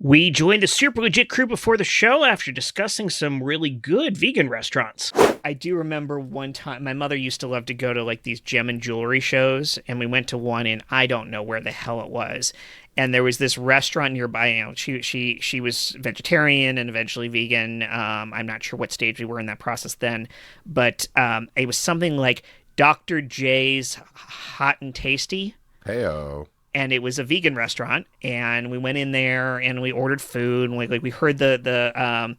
We joined the super legit crew before the show after discussing some really good vegan restaurants. I do remember one time my mother used to love to go to like these gem and jewelry shows, and we went to one in I don't know where the hell it was. And there was this restaurant nearby. You know, she was vegetarian and eventually vegan. I'm not sure what stage we were in that process then, but it was something like Dr. J's Hot and Tasty. Heyo. And it was a vegan restaurant, and we went in there and we ordered food, and we heard the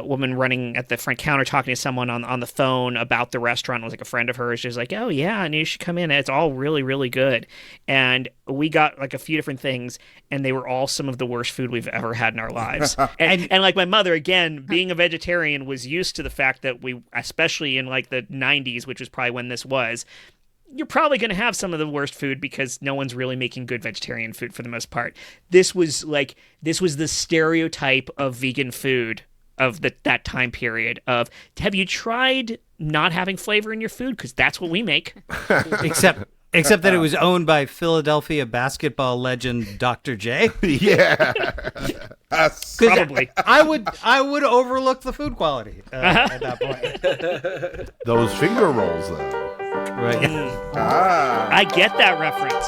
woman running at the front counter talking to someone on the phone about the restaurant. It was like a friend of hers. She was like, "Oh yeah, and you should come in. It's all really, really good." And we got like a few different things, and they were all some of the worst food we've ever had in our lives. and like my mother, again, being a vegetarian, was used to the fact that we, especially in like the 90s, which was probably when this was, you're probably going to have some of the worst food because no one's really making good vegetarian food for the most part. This was the stereotype of vegan food of that time period of, have you tried not having flavor in your food? Because that's what we make. Except that it was owned by Philadelphia basketball legend Dr. J. Yeah. Probably. I would overlook the food quality at that point. Those finger rolls, though. Right. I get that reference.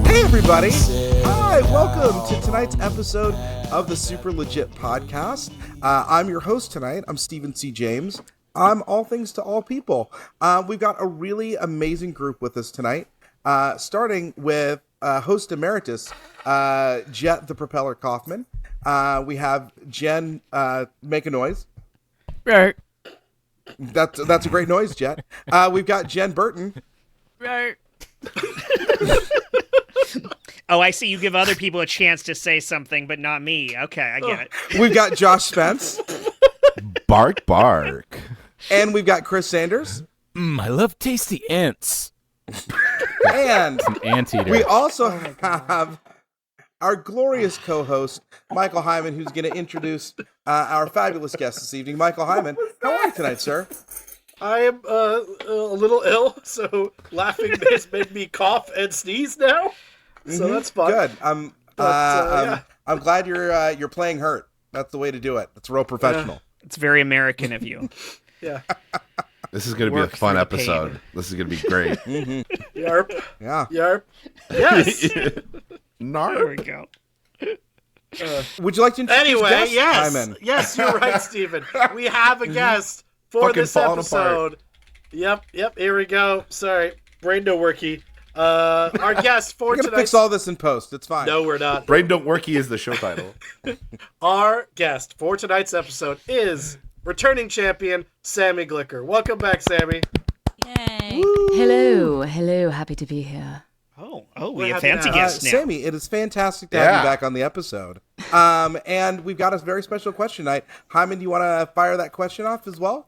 Hey everybody! Hi, welcome to tonight's episode of the Super Legit Podcast. I'm your host tonight. I'm Stephen C. James. I'm all things to all people. We've got a really amazing group with us tonight, starting with host emeritus, Jet the Propeller Kaufman. We have Jen, make a noise. Right. That's a great noise, Jet. We've got Jen Burton. Right. Oh, I see. You give other people a chance to say something, but not me. Okay, I get it. We've got Josh Spence. Bark, bark. And we've got Chris Sanders. I love tasty ants. And An anteater. we also have our glorious co-host, Michael Heiman, who's going to introduce our fabulous guest this evening. Michael Heiman, how are you tonight, sir? I am a little ill, so laughing has made me cough and sneeze now. So that's fun. Good. I'm glad you're playing hurt. That's the way to do it. That's real professional. It's very American of you. Yeah. This is going to be a fun episode. This is going to be great. Yarp. Yeah. Yarp. Yes. There we go. Would you like to introduce Anyway, guest, yes. Hyman? Yes, you're right, Stephen. We have a guest for Fucking this falling episode. Yep. Here we go. Sorry. Brain no worky. Our guest for We're going to tonight. fix all this in post. It's fine. No, we're not. Brain Don't Worky is the show title. Our guest for tonight's episode is returning champion Sammy Glicker. Welcome back, Sammy. Yay. Hello, happy to be here. Oh, we We're have happy fancy now. guests now. Sammy, it is fantastic to have Yeah. you back on the episode. And we've got a very special question tonight. Hyman, do you want to fire that question off as well?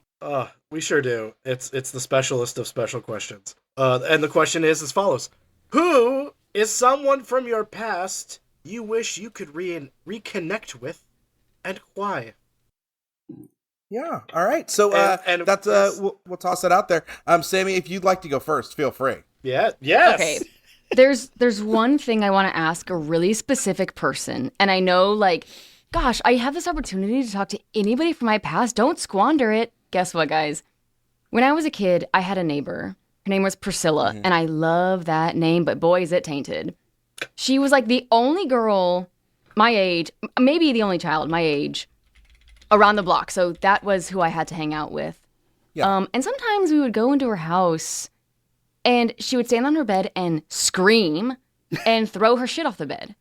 We sure do. It's the specialist of special questions. And the question is as follows. Who is someone from your past you wish you could reconnect with, and why? Yeah. All right. So And that's yes. we'll toss that out there. Sammy, if you'd like to go first, feel free. Yeah. Yes. Okay. There's one thing I want to ask a really specific person, and I know, like, gosh, I have this opportunity to talk to anybody from my past. Don't squander it. Guess what, guys? When I was a kid, I had a neighbor. Her name was Priscilla, and I love that name, but boy, is it tainted. She was like the only girl my age, maybe the only child my age, around the block. So that was who I had to hang out with. Yeah. And sometimes we would go into her house, and she would stand on her bed and scream and throw her shit off the bed.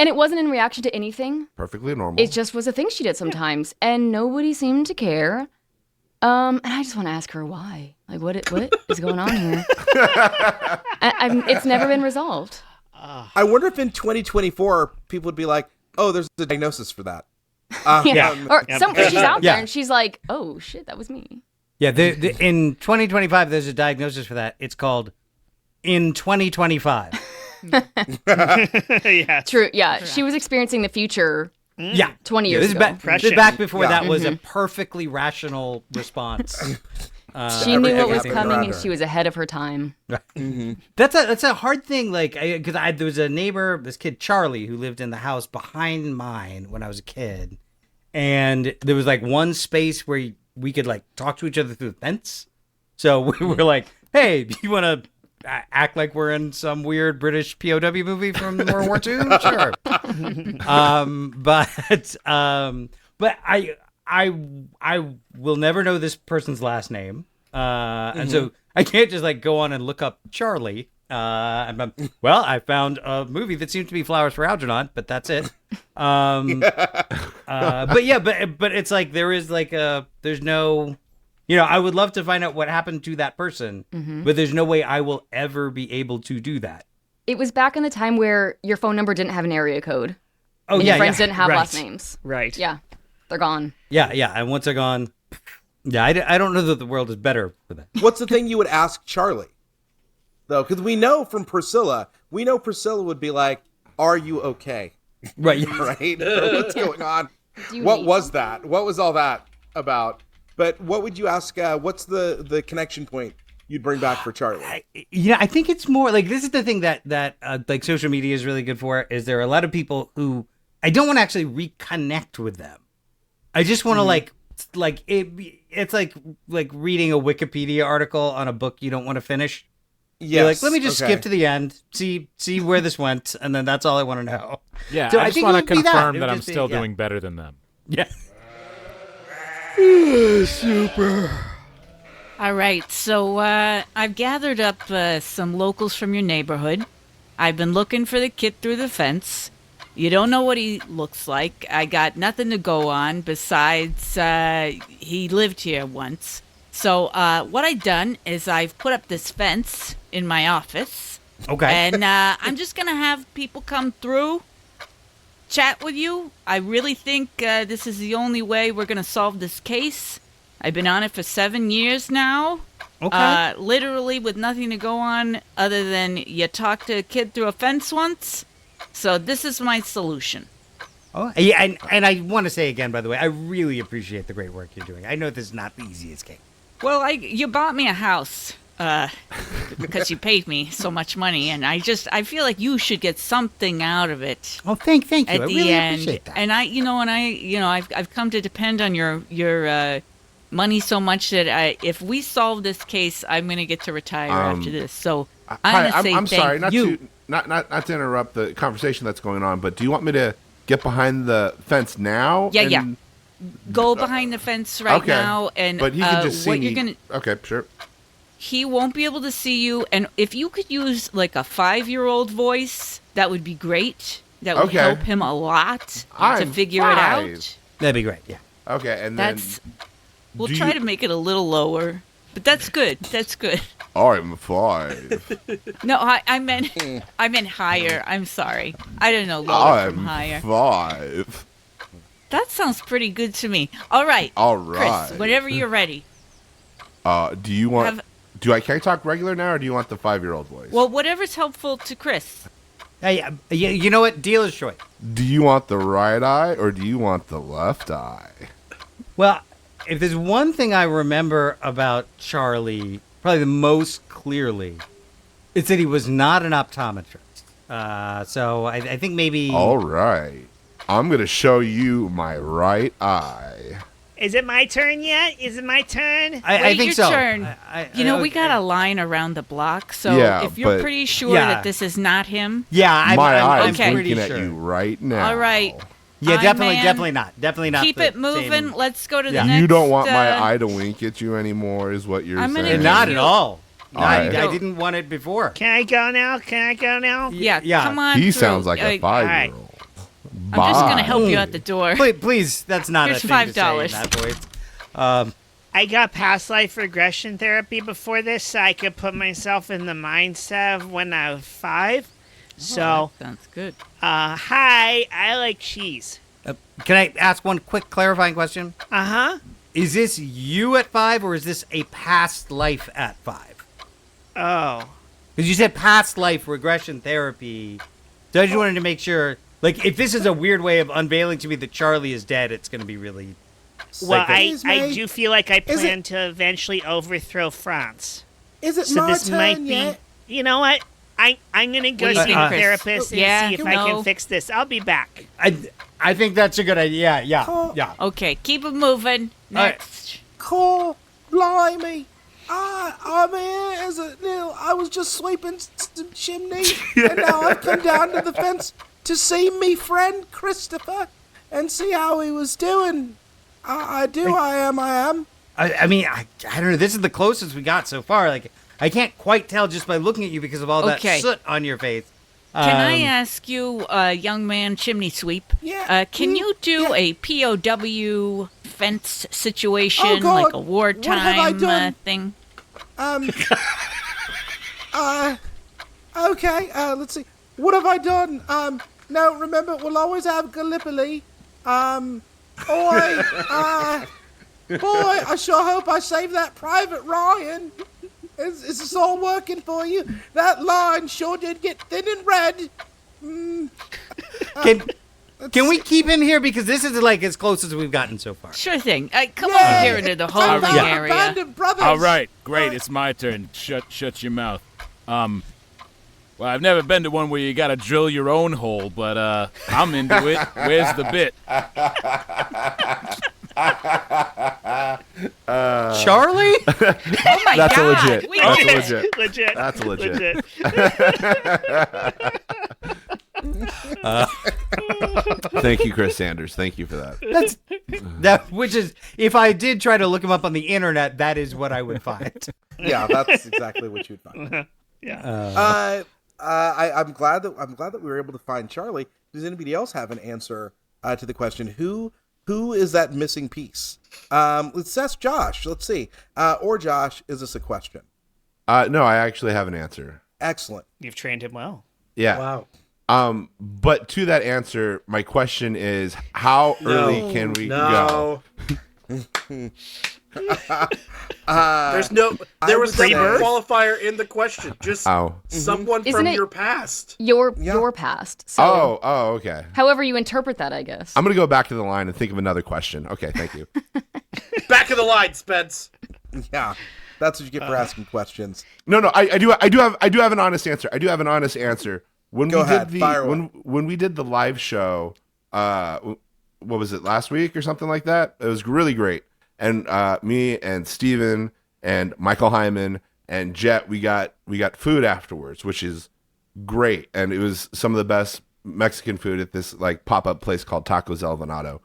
And it wasn't in reaction to anything. Perfectly normal. It just was a thing she did sometimes, and nobody seemed to care. And I just want to ask her why. Like, what is going on here? It's never been resolved. I wonder if in 2024 people would be like, "Oh, there's a diagnosis for that." Yeah. Or she's out there Yeah. and she's like, "Oh shit, that was me." Yeah, in 2025, there's a diagnosis for that. It's called in 2025. Yeah. True. Yeah, she was experiencing the future Yeah. 20 years this ago. This is back before Yeah. that was a perfectly rational response. She knew what was everything coming, around and her. she was ahead of her time. That's a hard thing. Like, because there was a neighbor, this kid Charlie, who lived in the house behind mine when I was a kid, and there was like one space where we could like talk to each other through the fence. So we were like, "Hey, do you want to act like we're in some weird British POW movie from World War II?" Sure. But I will never know this person's last name, and so I can't just like go on and look up Charlie. Well, I found a movie that seems to be Flowers for Algernon, but that's it. But it's like there's no, I would love to find out what happened to that person, but there's no way I will ever be able to do that. It was back in the time where your phone number didn't have an area code. Oh, and yeah, your friends yeah. didn't have Right. last names. Right. Yeah, they're gone. Yeah, and once they're gone, I don't know that the world is better for that. What's the thing you would ask Charlie, though? Because we know Priscilla would be like, "Are you okay?" Right. Right? What's going on? Do you What need was that? What was all that about? But what would you ask? What's the connection point you'd bring back for Charlie? I think it's more like this is the thing that like social media is really good for. Is there are a lot of people who I don't want to actually reconnect with them. I just want to it's like reading a Wikipedia article on a book you don't want to finish. Yes. You're like, let me just okay. skip to the end, see where this went, and then that's all I want to know. Yeah, So I I just think want it to would be that. confirm It that would I'm just be- still yeah. doing better than them. Yeah. All right, so I've gathered up some locals from your neighborhood. I've been looking for the kid through the fence. You don't know what he looks like. I got nothing to go on besides he lived here once. So what I've done is I've put up this fence in my office. Okay. And I'm just going to have people come through, chat with you. I really think this is the only way we're going to solve this case. I've been on it for 7 years now. Okay. Literally with nothing to go on other than you talked to a kid through a fence once. So this is my solution. Oh, yeah, and I want to say again, by the way, I really appreciate the great work you're doing. I know this is not the easiest game. Well, you bought me a house because you paid me so much money, and I feel like you should get something out of it. Oh, thank you. At I the really end, appreciate that. and I've come to depend on your money so much that if we solve this case, I'm gonna get to retire after this. So I'm gonna say I'm thank sorry, you. not to interrupt the conversation that's going on, but do you want me to get behind the fence now? Yeah, and- yeah. Go behind the fence right Okay. now, and But he can just see what me. you're gonna. Okay, sure. He won't be able to see you, and if you could use like a 5-year-old voice, that would be great. That would Okay. help him a lot to I'm figure 5. it out. That'd be great. Yeah. Okay, and That's. We'll do try you- to make it a little lower, but that's good. That's good. I'm 5. No, I meant higher. I'm sorry. I don't know lower from I'm higher. 5. That sounds pretty good to me. All right. All right. Chris, whenever you're ready. Do you want? Have- Can I talk regular now, or do you want the 5-year-old voice? Well, whatever's helpful to Chris. Hey, you know what? Dealer's choice. Do you want the right eye, or do you want the left eye? Well, if there's one thing I remember about Charlie, probably the most clearly, it's that he was not an optometrist. So I think maybe. All right. I'm gonna show you my right eye. Is it my turn yet? Is it my turn? I Wait think your so. turn. We got a line around the block, so Yeah, if you're but- pretty sure Yeah. that this is not him, Yeah, I'm eyes okay. pretty winking sure. at you right now. all right. Yeah, Eye definitely, man, definitely not. keep the it moving. same- Let's go to the Yeah. next. You don't want my eye to wink at you anymore, is what you're I'm gonna saying. give Not you- at all. No, Alright. I didn't want it before. Can I go now? Can I go now? Yeah, Yeah. come on. He through. sounds like a 5-year-old. I'm just gonna Bye. help you out the door. Please, that's not Here's a thing to say in $5. that voice. I got past life regression therapy before this, so I could put myself in the mindset of when I was 5. So, That sounds good. hi, I like cheese. Can I ask one quick clarifying question? Uh-huh. Is this you at 5, or is this a past life at 5? Oh. Because you said past life regression therapy. So I just wanted to make sure Like, if this is a weird way of unveiling to me that Charlie is dead, it's going to be really... Well, Excuse I me? do feel like I Is plan to eventually overthrow France. Is it So my this turn might yet? be. You know what? I'm gonna go What do you see think, a Chris? therapist and Yeah, see if no. I can fix this. I'll be back. I think that's a good idea. Yeah, Oh. yeah. Okay, keep it moving. Next. Cool, blimey. I'm here as a little. I was just sweeping some chimney, and now I've come down to the fence to see me friend Christopher and see how he was doing. I am. I mean, I don't know. This is the closest we got so far. Like, I can't quite tell just by looking at you because of all that Okay. soot on your face. Can I ask you, young man chimney sweep? Yeah, Can you do yeah. a POW fence situation, Oh, God. like a What have I wartime done? thing? Okay, let's see. What have I done? Now remember, we'll always have Gallipoli. Boy, I sure hope I saved that Private Ryan. Is this all working for you? That line sure did get thin and red. Can we keep him here because this is like as close as we've gotten so far? Sure thing. Come Yay! over here into the Found holding our area. abandoned brothers. All right, great. It's my turn. Shut your mouth. Well, I've never been to one where you gotta drill your own hole, but I'm into it. Where's the bit? Charlie? Oh my That's a God! legit. We That's did a it. legit. Legit. That's legit. Thank you, Chris Sanders. Thank you for that. Which is, if I did try to look him up on the internet, that is what I would find. Yeah, that's exactly what you'd find. Yeah. I'm glad that we were able to find Charlie. Does anybody else have an answer to the question who is that missing piece? Let's ask Josh. Let's see. Or Josh, is this a question? No, I actually have an answer. Excellent. You've trained him well. Yeah. Wow. But to that answer, my question is, how early can we go? There was no qualifier in the question. Just Oh. someone Isn't from it- your past. Your past. So Oh, okay. however you interpret that, I guess. I'm gonna go back to the line and think of another question. Okay, thank you. Back of the line, Spence. Yeah, that's what you get for asking questions. No, I do have an honest answer. I do have an honest answer. When Go we ahead, did the fire away. when we did the live show, what was it, last week or something like that? It was really great. And me and Steven and Michael Heiman and Jet, we got food afterwards, which is great. And it was some of the best Mexican food at this like pop-up place called Tacos El Venado.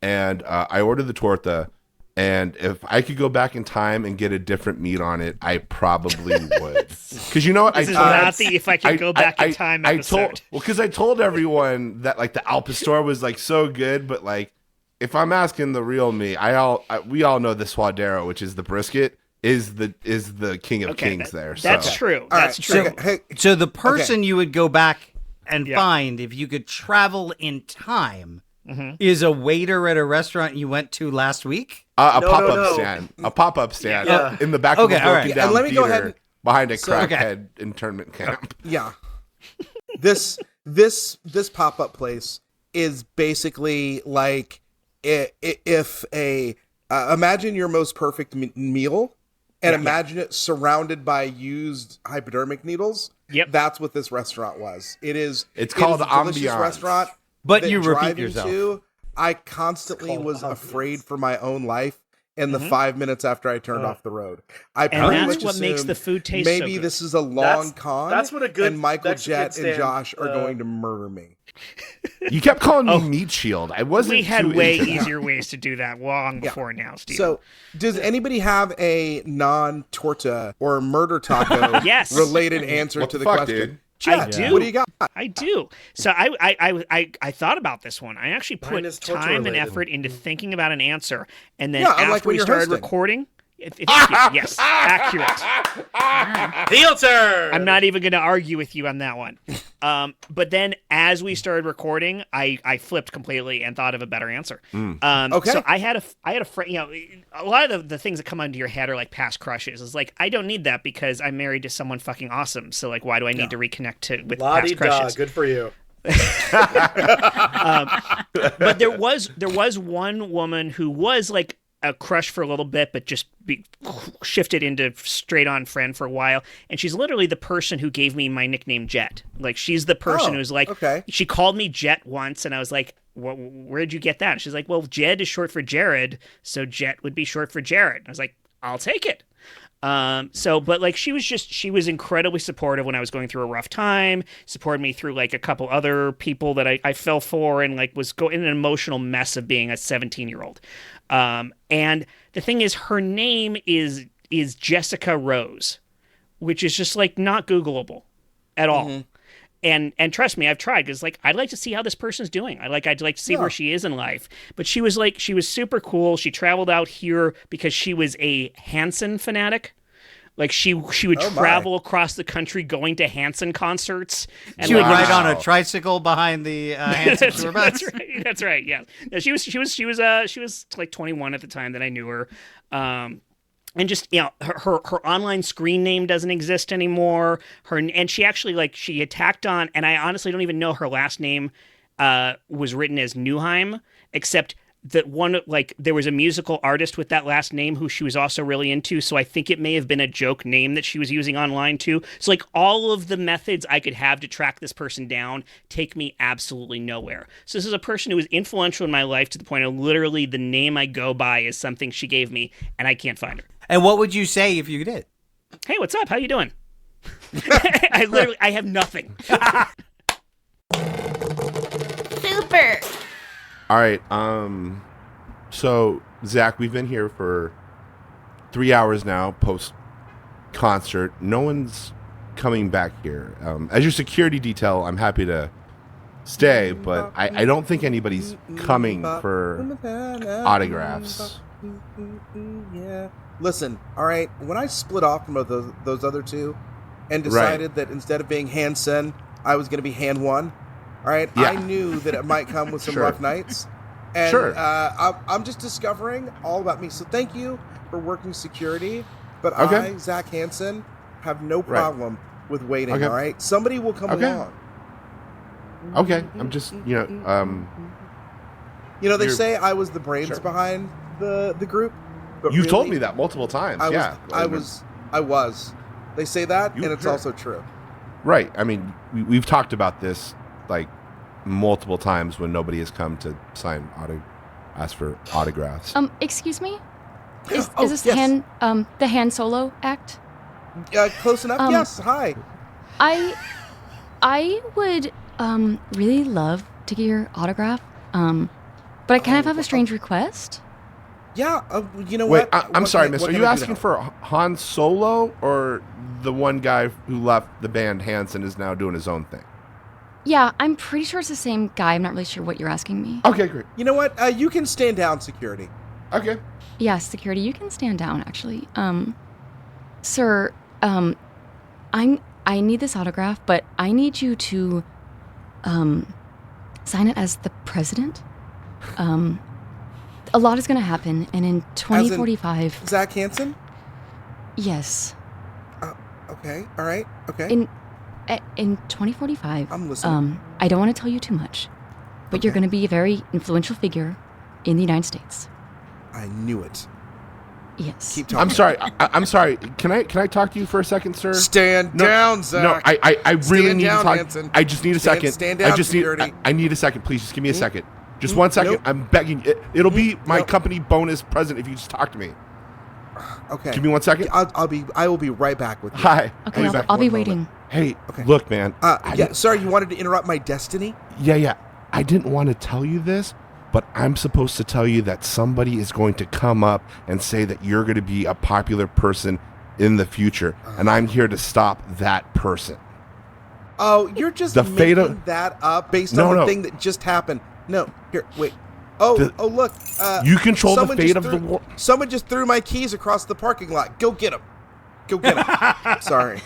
And I ordered the torta, and if I could go back in time and get a different meat on it, I probably would. Because you know what? This is not the if I could go back in time episode. Because I told everyone that like the Al Pastor was like so good, but like if I'm asking the real me, we all know the Suadero, which is the brisket, is the king of kings there. That's so. true. All That's right, true. Hey, So the person you would go back and Yeah. find if you could travel in time is a waiter at a restaurant you went to last week? A No, pop-up no. stand. A pop-up stand Yeah. in the back Okay, of a all broken right. down And let me go theater ahead and- behind a So- crackhead internment camp. yeah. This pop-up place is basically like if a imagine your most perfect meal and imagine it surrounded by used hypodermic needles. Yep. That's what this restaurant was. It's called a delicious ambiance. restaurant. But that you repeat driving yourself. to, I constantly was afraid for my own life in the 5 minutes after I turned off the road. I And pretty that's much what makes assumed the food taste so maybe good. this is a long That's- con. that's what a good and Michael Mexican Jet and stand, Josh are going to murder me. You kept calling me Meat Shield. I wasn't. We had too way into that. easier ways to do that long before now, Steve. So, does anybody have a non-torta or murder taco Yes. related answer What to the the fuck, question? dude? I Jet, do. What do you got? I do. So I thought about this one. I actually Mine put is torture time and related. effort into thinking about an answer, and then Yeah, unlike after when we you're started hosting. recording, yes, accurate. Heel turn. I'm not even going to argue with you on that one. But then as we started recording, I flipped completely and thought of a better answer. Okay. So I had a friend, a lot of the things that come onto your head are like past crushes. It's like, I don't need that because I'm married to someone fucking awesome. So like, why do I need to reconnect with past La-di-da, crushes? good for you. But there was one woman who was like a crush for a little bit, but just shifted into straight on friend for a while. And she's literally the person who gave me my nickname Jet. Like, she's the person who's like, she called me Jet once, and I was like, where'd you get that? And she's like, well, Jed is short for Jared, so Jet would be short for Jarrett. And I was like, I'll take it. But like, she was incredibly supportive when I was going through a rough time, supported me through like a couple other people that I fell for, and like was in an emotional mess of being a 17-year-old. And the thing is, her name is Jessica Rose, which is just like not Googleable at all. Mm-hmm. And trust me, I've tried, because like, I'd like to see how this person's doing. I'd like to see where she is in life. But she was super cool. She traveled out here because she was a Hanson fanatic. Like, she would travel across the country going to Hanson concerts. And she would ride on a tricycle behind the Hanson tour bus. That's right. Yeah. No, she was like 21 at the time that I knew her. And just, you know, her online screen name doesn't exist anymore. And she actually, like, she had tacked on, and I honestly don't even know her last name was written as Neuheim, except that there was a musical artist with that last name who she was also really into. So I think it may have been a joke name that she was using online too. So like, all of the methods I could have to track this person down take me absolutely nowhere. So this is a person who was influential in my life to the point of literally the name I go by is something she gave me, and I can't find her. And what would you say if you did? Hey, what's up? How you doing? I have nothing. Super. All right. So Zach, we've been here for 3 hours now, post concert. No one's coming back here. As your security detail, I'm happy to stay, but I don't think anybody's coming for autographs. Yeah. Listen, all right. When I split off from those other two, and decided that instead of being Hansen, I was going to be Han One. All right, I knew that it might come with some rough nights, and I'm just discovering all about me. So thank you for working security, but I, Zach Hansen, have no problem with waiting. All right, somebody will come along. Okay, I'm just they say I was the brains behind the group. But you told me that multiple times. I was. They say that, and it's also true. Right. I mean, we've talked about this like multiple times when nobody has come to ask for autographs. Excuse me? Is this the Han Solo act? Close enough. Yes. Hi. I would really love to get your autograph. But I kind of have a strange request. Yeah, you know what? Wait, I'm sorry, miss. Are you asking for Han Solo, or the one guy who left the band Hanson is now doing his own thing? Yeah, I'm pretty sure it's the same guy. I'm not really sure what you're asking me. Okay, great. You know what? You can stand down, security. Okay. Yeah, security, you can stand down, actually. Sir, I need this autograph, but I need you to, sign it as the president. A lot is going to happen, and in 2045... Zach Hansen? Yes. Okay, all right, okay. In 2045... I'm listening. I don't want to tell you too much, but you're going to be a very influential figure in the United States. I knew it. Yes. Keep talking. I'm sorry. I'm sorry. Can I talk to you for a second, sir? Stand down, Zach. No, I really need to talk. Hanson. I just need a second. Stand down, I need a second. Please, just give me a second. Just 1 second. Nope. I'm begging. It'll be my company bonus present if you just talk to me. Okay. Give me 1 second. I will be right back with you. Hi. Okay, I'll be waiting. Hey, look, man. Sorry, you wanted to interrupt my destiny? Yeah. I didn't want to tell you this, but I'm supposed to tell you that somebody is going to come up and say that you're going to be a popular person in the future, and I'm here to stop that person. Oh, you're just making that up based on the thing that just happened. No, here, wait. Look. You control the fate of the world. Someone just threw my keys across the parking lot. Go get them. Sorry.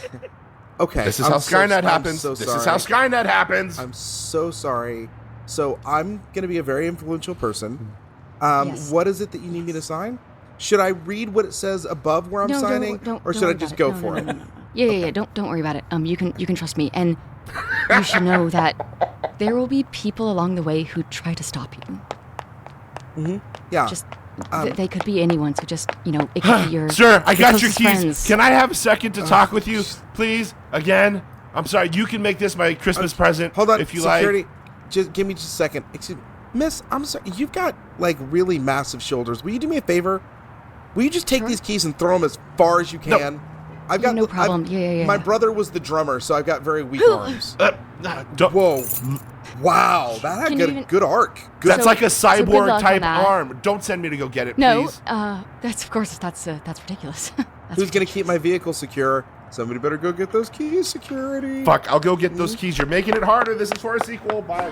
Okay. This is how Skynet happens. This is how Skynet happens. I'm so sorry. So I'm going to be a very influential person. Yes. What is it that you need me to sign? Should I read what it says above where I'm signing, or should I just go for it? Yeah. Don't worry about it. You can trust me. And you should know that there will be people along the way who try to stop you. Yeah. Just, they could be anyone, so just, it could be your Sir, I got your closest keys. friends. Can I have a second to talk with you, please? Again? I'm sorry, you can make this my Christmas present Hold on, if you security. like. Just give me just a second. Excuse me. Miss, I'm sorry. You've got, really massive shoulders. Will you do me a favor? Will you just take these keys and throw them as far as you can? I've got no problem. Yeah. My brother was the drummer, so I've got very weak arms. Don't- Whoa. Wow, that had Can you good arc. Good. That's So- like a so good cyborg luck type on that. arm. Don't send me to go get it, No, please. that's ridiculous. Who's going to keep my vehicle secure? Somebody better go get those keys, security. Fuck, I'll go get those keys. You're making it harder. This is for a sequel. Bye.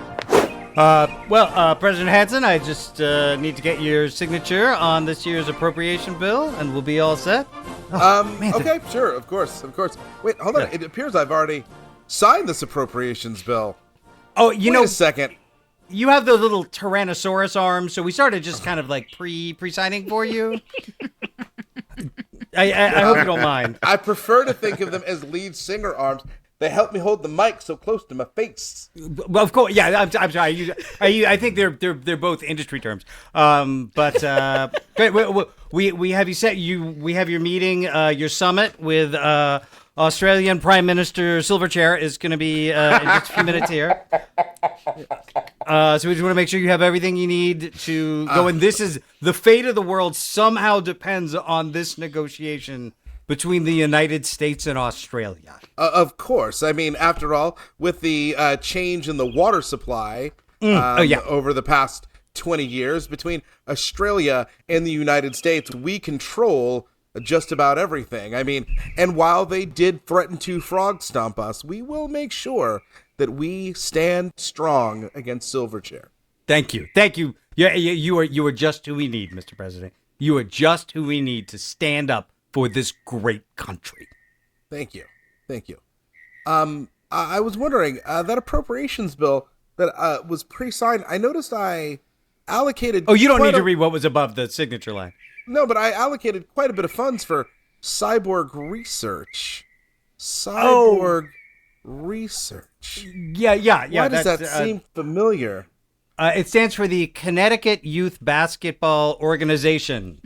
President Hanson, I just need to get your signature on this year's appropriation bill, and we'll be all set. Okay, sure, of course. Wait, hold on. Yeah. It appears I've already signed this appropriations bill. Oh, Wait a second. you have those little Tyrannosaurus arms, so we started just kind of like pre-signing for you. I hope you don't mind. I prefer to think of them as lead singer arms. They help me hold the mic so close to my face. Well, of course, yeah. I'm sorry. I think they're both industry terms. Great. We have you set. We have your meeting. Your summit with Australian Prime Minister Silverchair is going to be in just a few minutes here. So we just want to make sure you have everything you need to go. And this is the fate of the world. Somehow depends on this negotiation between the United States and Australia. Of course. I mean, after all, with the change in the water supply over the past 20 years between Australia and the United States, we control just about everything. I mean, and while they did threaten to frog stomp us, we will make sure that we stand strong against Silverchair. Thank you. Yeah, you are just who we need, Mr. President. You are just who we need to stand up for this great country. Thank you. I was wondering, that appropriations bill that was pre-signed, I noticed I allocated... Oh, you don't need to read what was above the signature line. No, but I allocated quite a bit of funds for cyborg research. Research. Yeah. Why does that seem familiar? It stands for the Connecticut Youth Basketball Organization.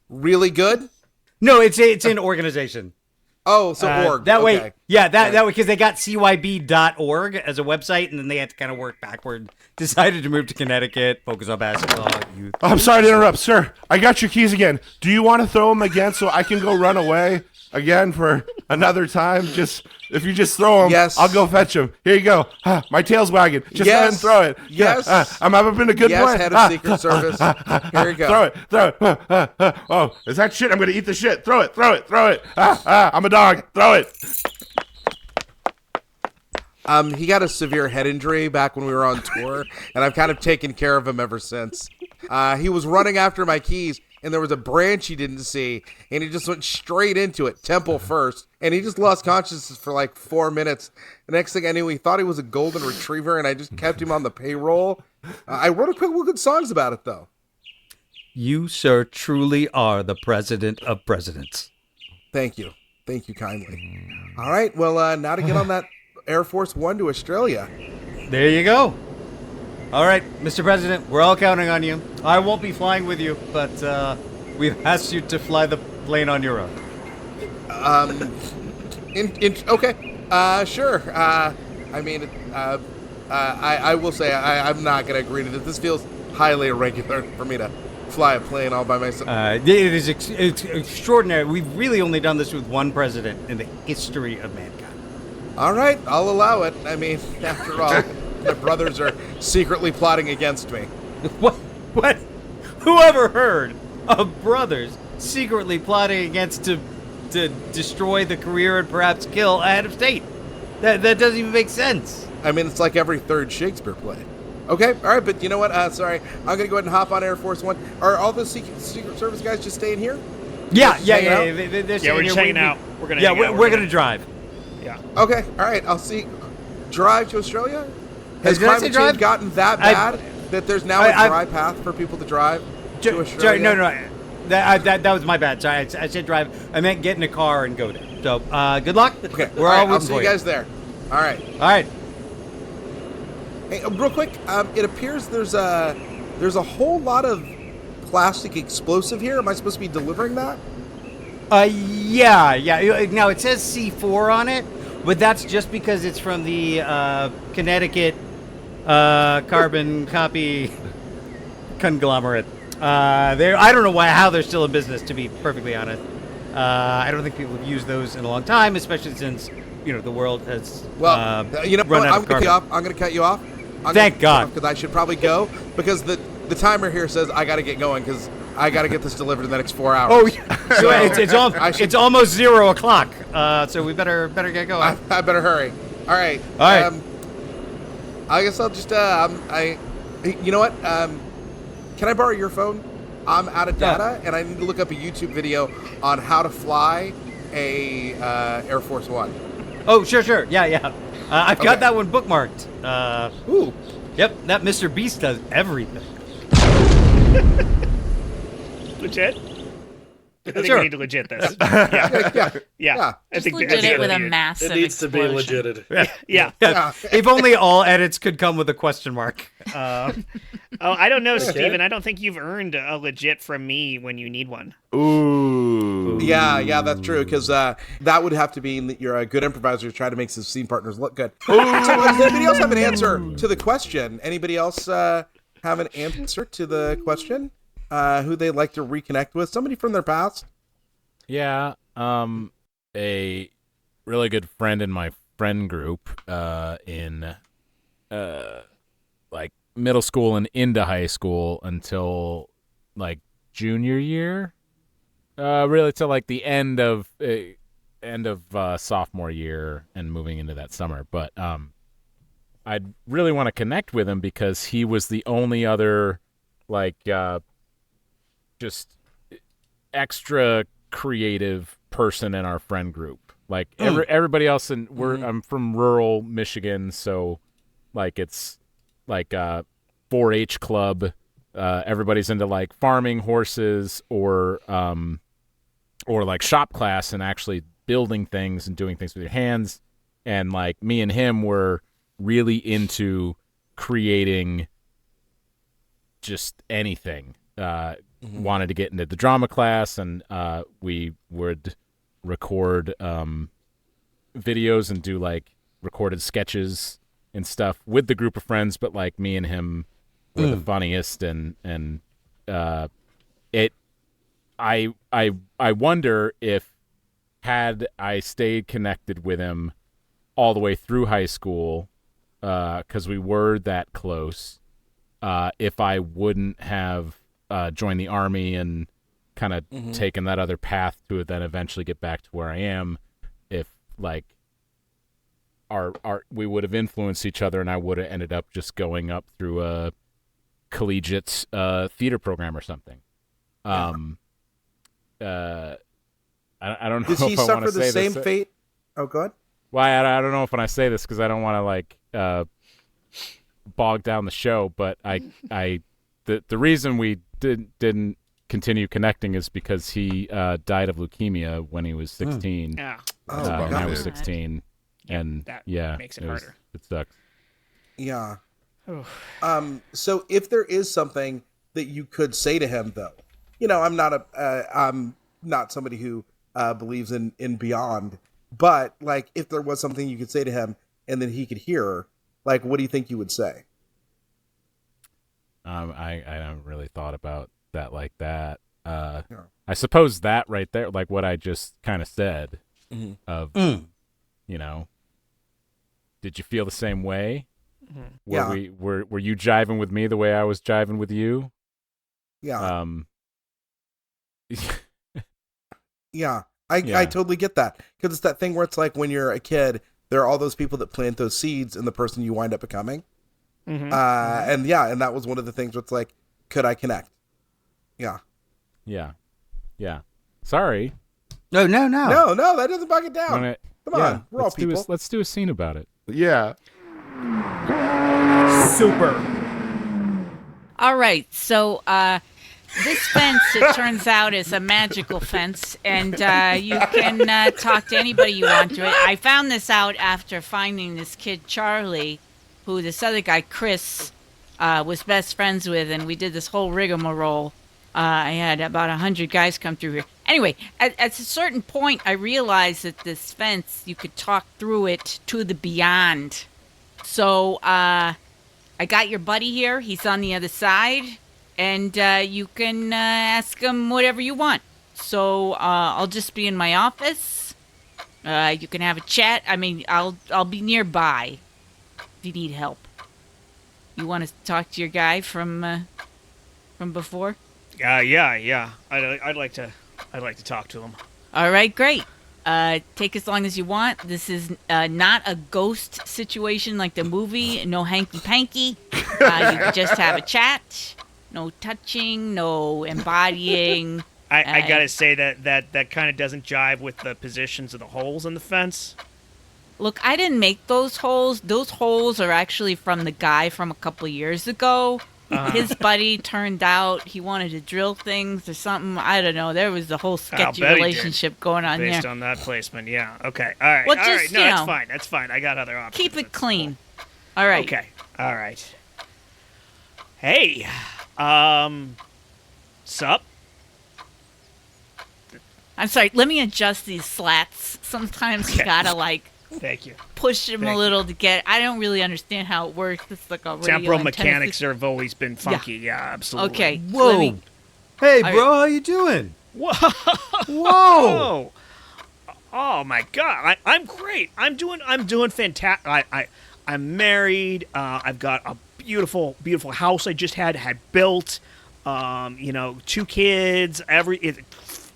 Really good? No, it's an organization. Oh, so org. That okay. way, yeah, that way, because they got cyb.org as a website, and then they had to kind of work backward. Decided to move to Connecticut, focus on basketball, youth. I'm sorry to interrupt, sir. I got your keys again. Do you want to throw them again so I can go run away again for another time? Just if you just throw them, yes. I'll go fetch them. Here you go. My tail's wagging. Just go ahead and throw it. Yes. I've been a good boy. Head of Secret Service. Here you go. Throw it. Oh, is that shit? I'm gonna eat the shit. Throw it. I'm a dog. Throw it. He got a severe head injury back when we were on tour, and I've kind of taken care of him ever since. He was running after my keys, and there was a branch he didn't see, and he just went straight into it, temple first, and he just lost consciousness for like 4 minutes. The next thing I knew, he thought he was a golden retriever, and I just kept him on the payroll. I wrote a couple good songs about it, though. You, sir, truly are the president of presidents. Thank you kindly. All right, well, now to get on that Air Force One to Australia. There you go. All right, Mr. President, we're all counting on you. I won't be flying with you, but we've asked you to fly the plane on your own. Okay. Sure. I mean, I will say I'm not going to agree to this. This feels highly irregular for me to fly a plane all by myself. It is it's extraordinary. We've really only done this with one president in the history of mankind. All right, I'll allow it. I mean, after all, my brothers are secretly plotting against me. What? Whoever heard of brothers secretly plotting against to destroy the career and perhaps kill a head of state? That doesn't even make sense. I mean, it's like every third Shakespeare play. Okay, all right, but you know what? Sorry, I'm going to go ahead and hop on Air Force One. Are all the Secret Service guys just staying here? Yeah. We're just hanging out. We're gonna drive. Yeah. Okay, all right. I'll see. Drive to Australia? Has Did I say climate drive? change gotten that bad that there's now a dry path for people to drive to Australia? No. That was my bad. Sorry, I said drive. I meant get in a car and go there. So, good luck. Okay, We're all all right, I'll rooting see for you guys there. All right. All right. Hey, real quick, it appears there's a whole lot of plastic explosive here. Am I supposed to be delivering that? Yeah. Now, it says C4 on it, but that's just because it's from the Connecticut carbon copy conglomerate. I don't know how they're still in business, to be perfectly honest. I don't think people have used those in a long time, especially since, the world has Well, run out of carbon. I'm going to cut you off. Thank God. Because I should probably go, because the timer here says I got to get going, because I got to get this delivered in the next 4 hours. Oh, yeah. So it's almost 0 o'clock, so we better get going. I better hurry. All right. I guess I'll just you know what? Can I borrow your phone? I'm out of data, and I need to look up a YouTube video on how to fly a Air Force One. Oh, sure. Yeah. I've got that one bookmarked. Ooh. Yep, that Mr. Beast does everything. Legit? I think Sure. we need to legit this. Yeah. Yeah. I think Legit it with a massive It needs to be explosion. legited. Yeah. If only all edits could come with a question mark. Oh, I don't know, Steven. I don't think you've earned a legit from me when you need one. Ooh. Yeah, that's true, because that would have to mean that you're a good improviser trying to make some scene partners look good. So does anybody else have an answer to the question? Anybody else have an answer to the question? Who they'd like to reconnect with? Somebody from their past? Yeah, a really good friend in my friend group in like middle school and into high school until like junior year, really till like the end of sophomore year and moving into that summer. But I'd really want to connect with him because he was the only other like just extra creative person in our friend group. Like everybody else, I'm from rural Michigan, so like it's like a 4-H club. Everybody's into like farming horses or like shop class and actually building things and doing things with your hands. And like me and him were really into creating just anything. Wanted to get into the drama class, and we would record videos and do like recorded sketches and stuff with the group of friends. But like me and him were the funniest, and I wonder if had I stayed connected with him all the way through high school, because we were that close, if I wouldn't have joined the Army and kind of taken that other path to then eventually get back to where I am, if like our we would have influenced each other, and I would have ended up just going up through a collegiate theater program or something. I don't know. Did he if I suffer wanna the say same this. fate? Oh, go ahead. Well, I don't know if when I say this because I don't want to like bog down the show, but the reason we didn't continue connecting is because he died of leukemia when he was 16. Yeah. And I was 16, and That yeah, makes it harder. It sucks. Yeah. So if there is something that you could say to him, though, I'm not somebody who believes in beyond, but like if there was something you could say to him and then he could hear, like, what do you think you would say? I haven't really thought about that like that. I suppose that right there, like what I just kind of said, of did you feel the same way? Were you jiving with me the way I was jiving with you? Yeah. Yeah. I totally get that, because it's that thing where it's like when you're a kid, there are all those people that plant those seeds in the person you wind up becoming. And that was one of the things where it's like, could I connect? Yeah. Sorry. No. No, that doesn't bug it down. Come on, we're all people. Let's do a scene about it. Yeah. Super. All right, so this fence, it turns out, is a magical fence, and you can talk to anybody you want to it. I found this out after finding this kid, Charlie, who this other guy, Chris, was best friends with, and we did this whole rigmarole. I had about 100 guys come through here. Anyway, at a certain point, I realized that this fence, you could talk through it to the beyond. So I got your buddy here. He's on the other side, and you can ask him whatever you want. So I'll just be in my office. You can have a chat. I mean, I'll be nearby if you need help. You want to talk to your guy from before? Yeah. I'd like to talk to him. All right, great. Take as long as you want. This is not a ghost situation like the movie. No hanky-panky. You can just have a chat. No touching, no embodying. I gotta say that kind of doesn't jive with the positions of the holes in the fence. Look, I didn't make those holes. Those holes are actually from the guy from a couple years ago. His buddy turned out he wanted to drill things or something. I don't know. There was a whole sketchy relationship going on based there. on that placement. Yeah. Okay. All right. Well, all just, right. No, you that's know, fine. That's fine. I got other options. Keep it That's clean. All right. Okay. All right. Hey. Sup? I'm sorry. Let me adjust these slats. Sometimes you gotta Thank you. push them a little to get. I don't really understand how it works. It's like a radio Temporal antenna mechanics system. have always been funky. Yeah, absolutely. Okay. Whoa. Let me- Hey, I- bro, how you doing? Whoa. Whoa. Oh my God. I'm great. I'm doing fantastic. I'm married. I've got a beautiful house I just had built. 2 kids.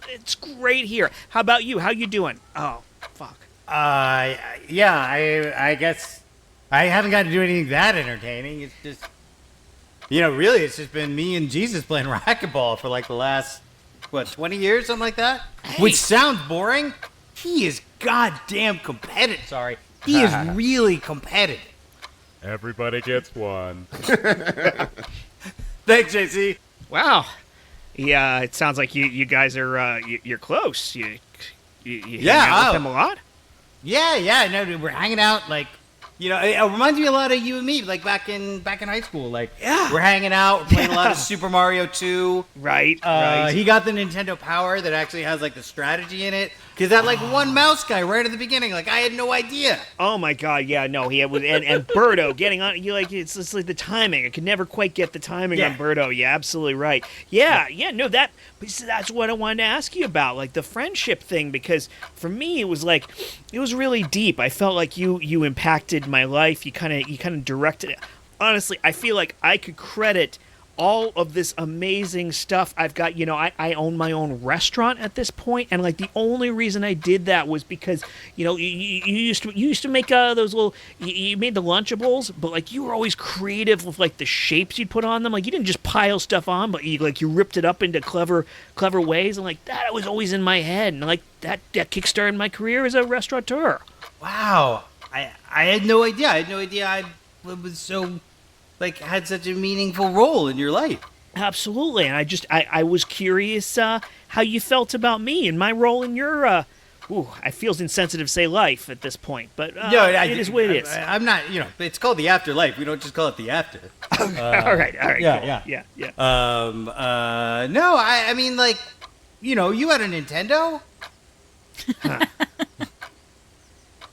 It's great here. How about you? How you doing? Oh, fuck. Yeah, I guess I haven't got to do anything that entertaining. It's just, really, it's just been me and Jesus playing racquetball for like the last, 20 years, something like that? Hey. Which sounds boring. He is goddamn competitive. Sorry. He is really competitive. Everybody gets one. Thanks, JC. Wow. Yeah, it sounds like you guys are you're close. You hang out with him a lot? Yeah, no, we're hanging out, it reminds me a lot of you and me, like back in high school. Yeah. We're hanging out, we're playing a lot of Super Mario 2. Right. He got the Nintendo Power that actually has the strategy in it. Because that one mouse guy right at the beginning, I had no idea. Oh my God, yeah, no, he had and Birdo getting on it's like the timing. I could never quite get the timing on Birdo. Yeah, absolutely right. Yeah, no, that's what I wanted to ask you about, the friendship thing, because for me it was really deep. I felt like you impacted my life. You kind of directed it. Honestly, I feel like I could credit all of this amazing stuff I've got. I own my own restaurant at this point, and the only reason I did that was because you used to make those little you made the Lunchables, but you were always creative with the shapes you'd put on them. You didn't just pile stuff on, but you ripped it up into clever ways, and that was always in my head, and that kickstarted my career as a restaurateur. Wow. I had no idea. I was so had such a meaningful role in your life. Absolutely, and I was curious how you felt about me and my role in your. I feel insensitive to say life at this point, but it is what it is. I'm not. It's called the afterlife. We don't just call it the after. All right. Yeah, cool. Yeah. No, I mean, you had a Nintendo.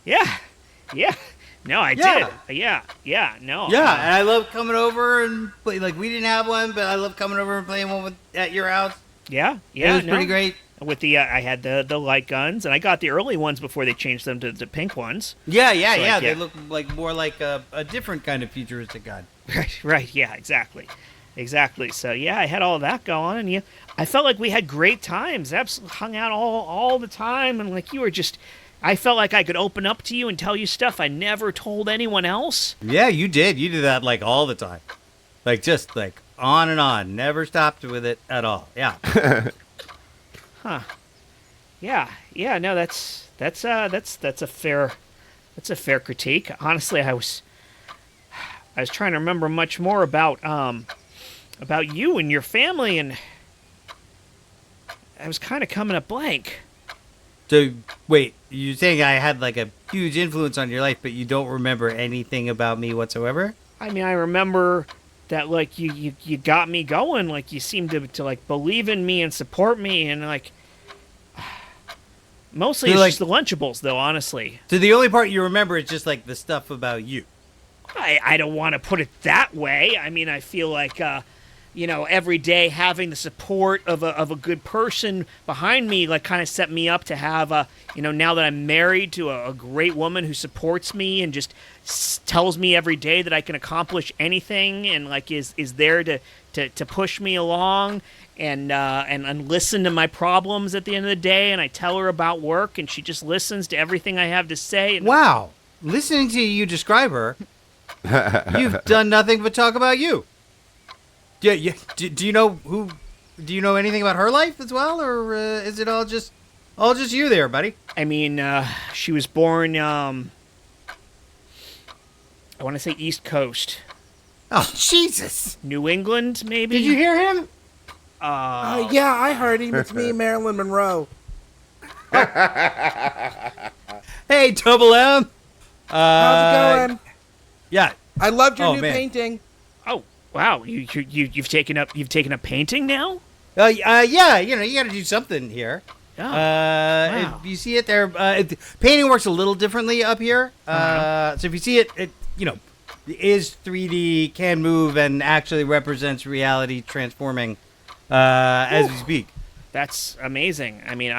Yeah. No, I did. Yeah. No. Yeah, and I love coming over and play. We didn't have one, but I love coming over and playing one at your house. Yeah. It was pretty great. With I had the light guns, and I got the early ones before they changed them to the pink ones. Yeah. They look more like a different kind of futuristic gun. Right. Yeah, exactly. So yeah, I had all that going, and I felt like we had great times. Absolutely hung out all the time, and you were just. I felt like I could open up to you and tell you stuff I never told anyone else. Yeah, you did. You did that all the time. Just on and on. Never stopped with it at all. Yeah. Huh. Yeah. No, that's a fair critique. Honestly, I was trying to remember much more about you and your family, and I was kind of coming up blank. So wait, you're saying I had like a huge influence on your life, but you don't remember anything about me whatsoever? I mean, I remember that like you got me going. Like you seemed to like believe in me and support me, and like mostly So, it's like- just the Lunchables, though. Honestly, So the only part you remember is just like the stuff about you. I don't want to put it that way. I mean, I feel like every day having the support of a good person behind me, like, kind of set me up to have now that I'm married to a great woman who supports me and just tells me every day that I can accomplish anything, and like is there to push me along and listen to my problems at the end of the day. And I tell her about work, and she just listens to everything I have to say. And Wow. Listening to you describe her, you've done nothing but talk about you. Yeah. Do you know who? Do you know anything about her life as well, or is it all just you there, buddy? I mean, she was born, I want to say East Coast. Oh, Jesus. New England, maybe? Did you hear him? Yeah, I heard him. It's me, Marilyn Monroe. Hey, Double M. How's it going? Yeah. I loved your new man. painting. Oh, wow. You've taken up painting now? Yeah, you got to do something here. Oh, wow. If you see it there, painting works a little differently up here. So if you see it, it is 3D, can move, and actually represents reality transforming as we speak. That's amazing. I mean,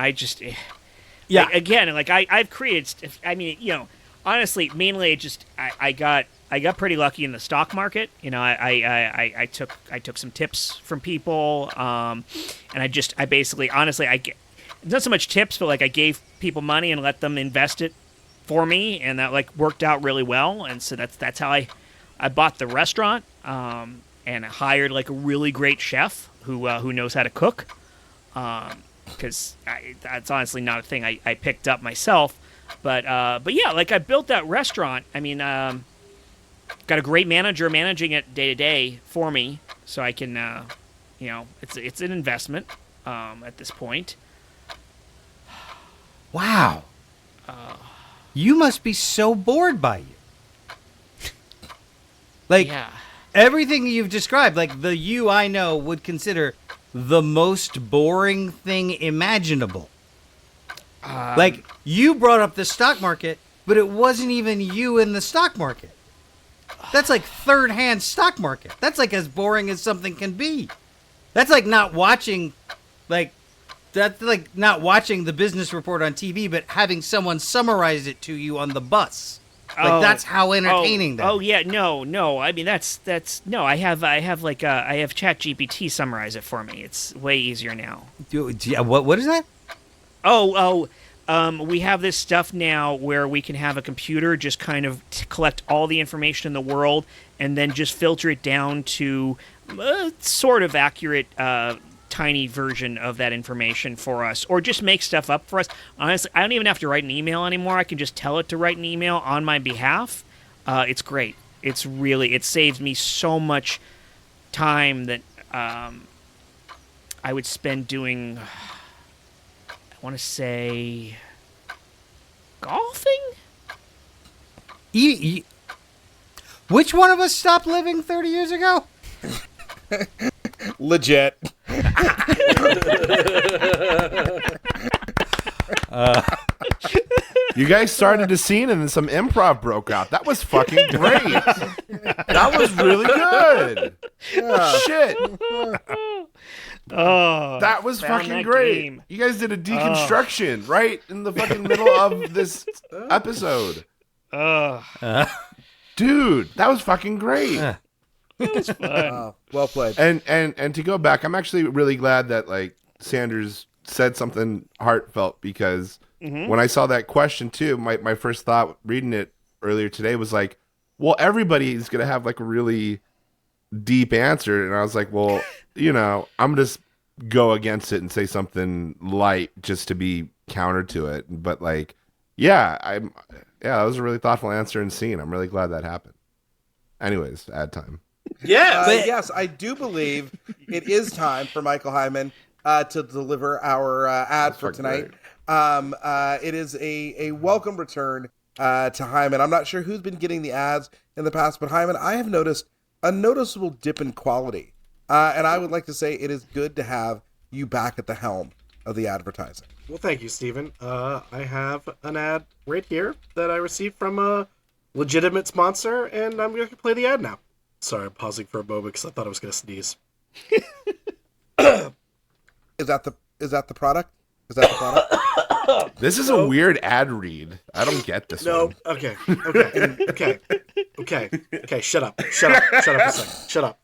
Yeah. I've created, honestly, mainly I got pretty lucky in the stock market. I took some tips from people, and I basically, honestly, not so much tips, but like I gave people money and let them invest it for me, and that like worked out really well. And so that's how I bought the restaurant, and I hired like a really great chef who knows how to cook, because that's honestly not a thing I picked up myself. But yeah, like I built that restaurant. I mean, got a great manager managing it day to day for me, so I can, it's an investment at this point. Wow. You must be so bored by you. Like, Yeah. everything you've described, like the you I know would consider the most boring thing imaginable. Like, you brought up the stock market, but it wasn't even you in the stock market. That's like third-hand stock market. That's like as boring as something can be. That's like not watching, that's like not watching the business report on TV, but having someone summarize it to you on the bus. Like, that's how entertaining that. Oh yeah, no. I mean, that's no. I have ChatGPT summarize it for me. It's way easier now. What is that? We have this stuff now where we can have a computer just kind of collect all the information in the world and then just filter it down to sort of accurate, tiny version of that information for us, or just make stuff up for us. Honestly, I don't even have to write an email anymore. I can just tell it to write an email on my behalf. It's great. It saves me so much time that I would spend doing, I want to say, golfing? Which one of us stopped living 30 years ago? Legit. You guys started a scene and then some improv broke out. That was fucking great. That was really good. Shit. Oh, That was found fucking that great. game. You guys did a deconstruction right in the fucking middle of this episode. Dude, that was fucking great. It was fun. Well played. And to go back, I'm actually really glad that like Sanders said something heartfelt, because when I saw that question too, my first thought reading it earlier today was like, well, everybody is gonna have like a really deep answer, and I was like, well, I'm just go against it and say something light just to be counter to it. But like, that was a really thoughtful answer and scene. I'm really glad that happened. Anyways, ad time. Yeah. Yes, I do believe it is time for Michael Heiman to deliver our ad for fucking tonight. great. It is a welcome return to Heiman. I'm not sure who's been getting the ads in the past, but Heiman, I have noticed a noticeable dip in quality. And I would like to say it is good to have you back at the helm of the advertising. Well, thank you, Stephen. I have an ad right here that I received from a legitimate sponsor, and I'm going to play the ad now. Sorry, I'm pausing for a moment because I thought I was going to sneeze. Is that the product? Is that the product? This is a weird ad read. I don't get this one. Okay. Shut up a second. Shut up.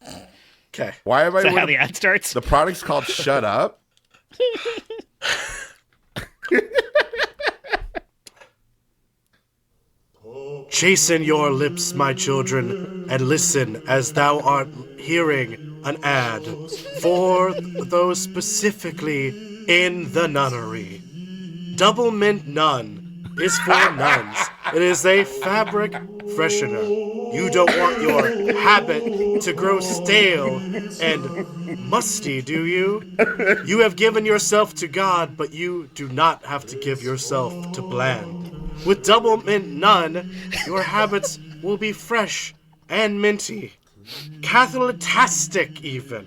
Okay. Why am I? Is that how the ad starts? The product's called Shut Up. Chasten your lips, my children, and listen as thou art hearing an ad for those specifically in the nunnery. Doublemint Nun is for nuns. It is a fabric freshener. You don't want your habit to grow stale and musty, do you? You have given yourself to God, but you do not have to give yourself to bland. With Doublemint Nun, your habits will be fresh and minty. Catholic-tastic, even.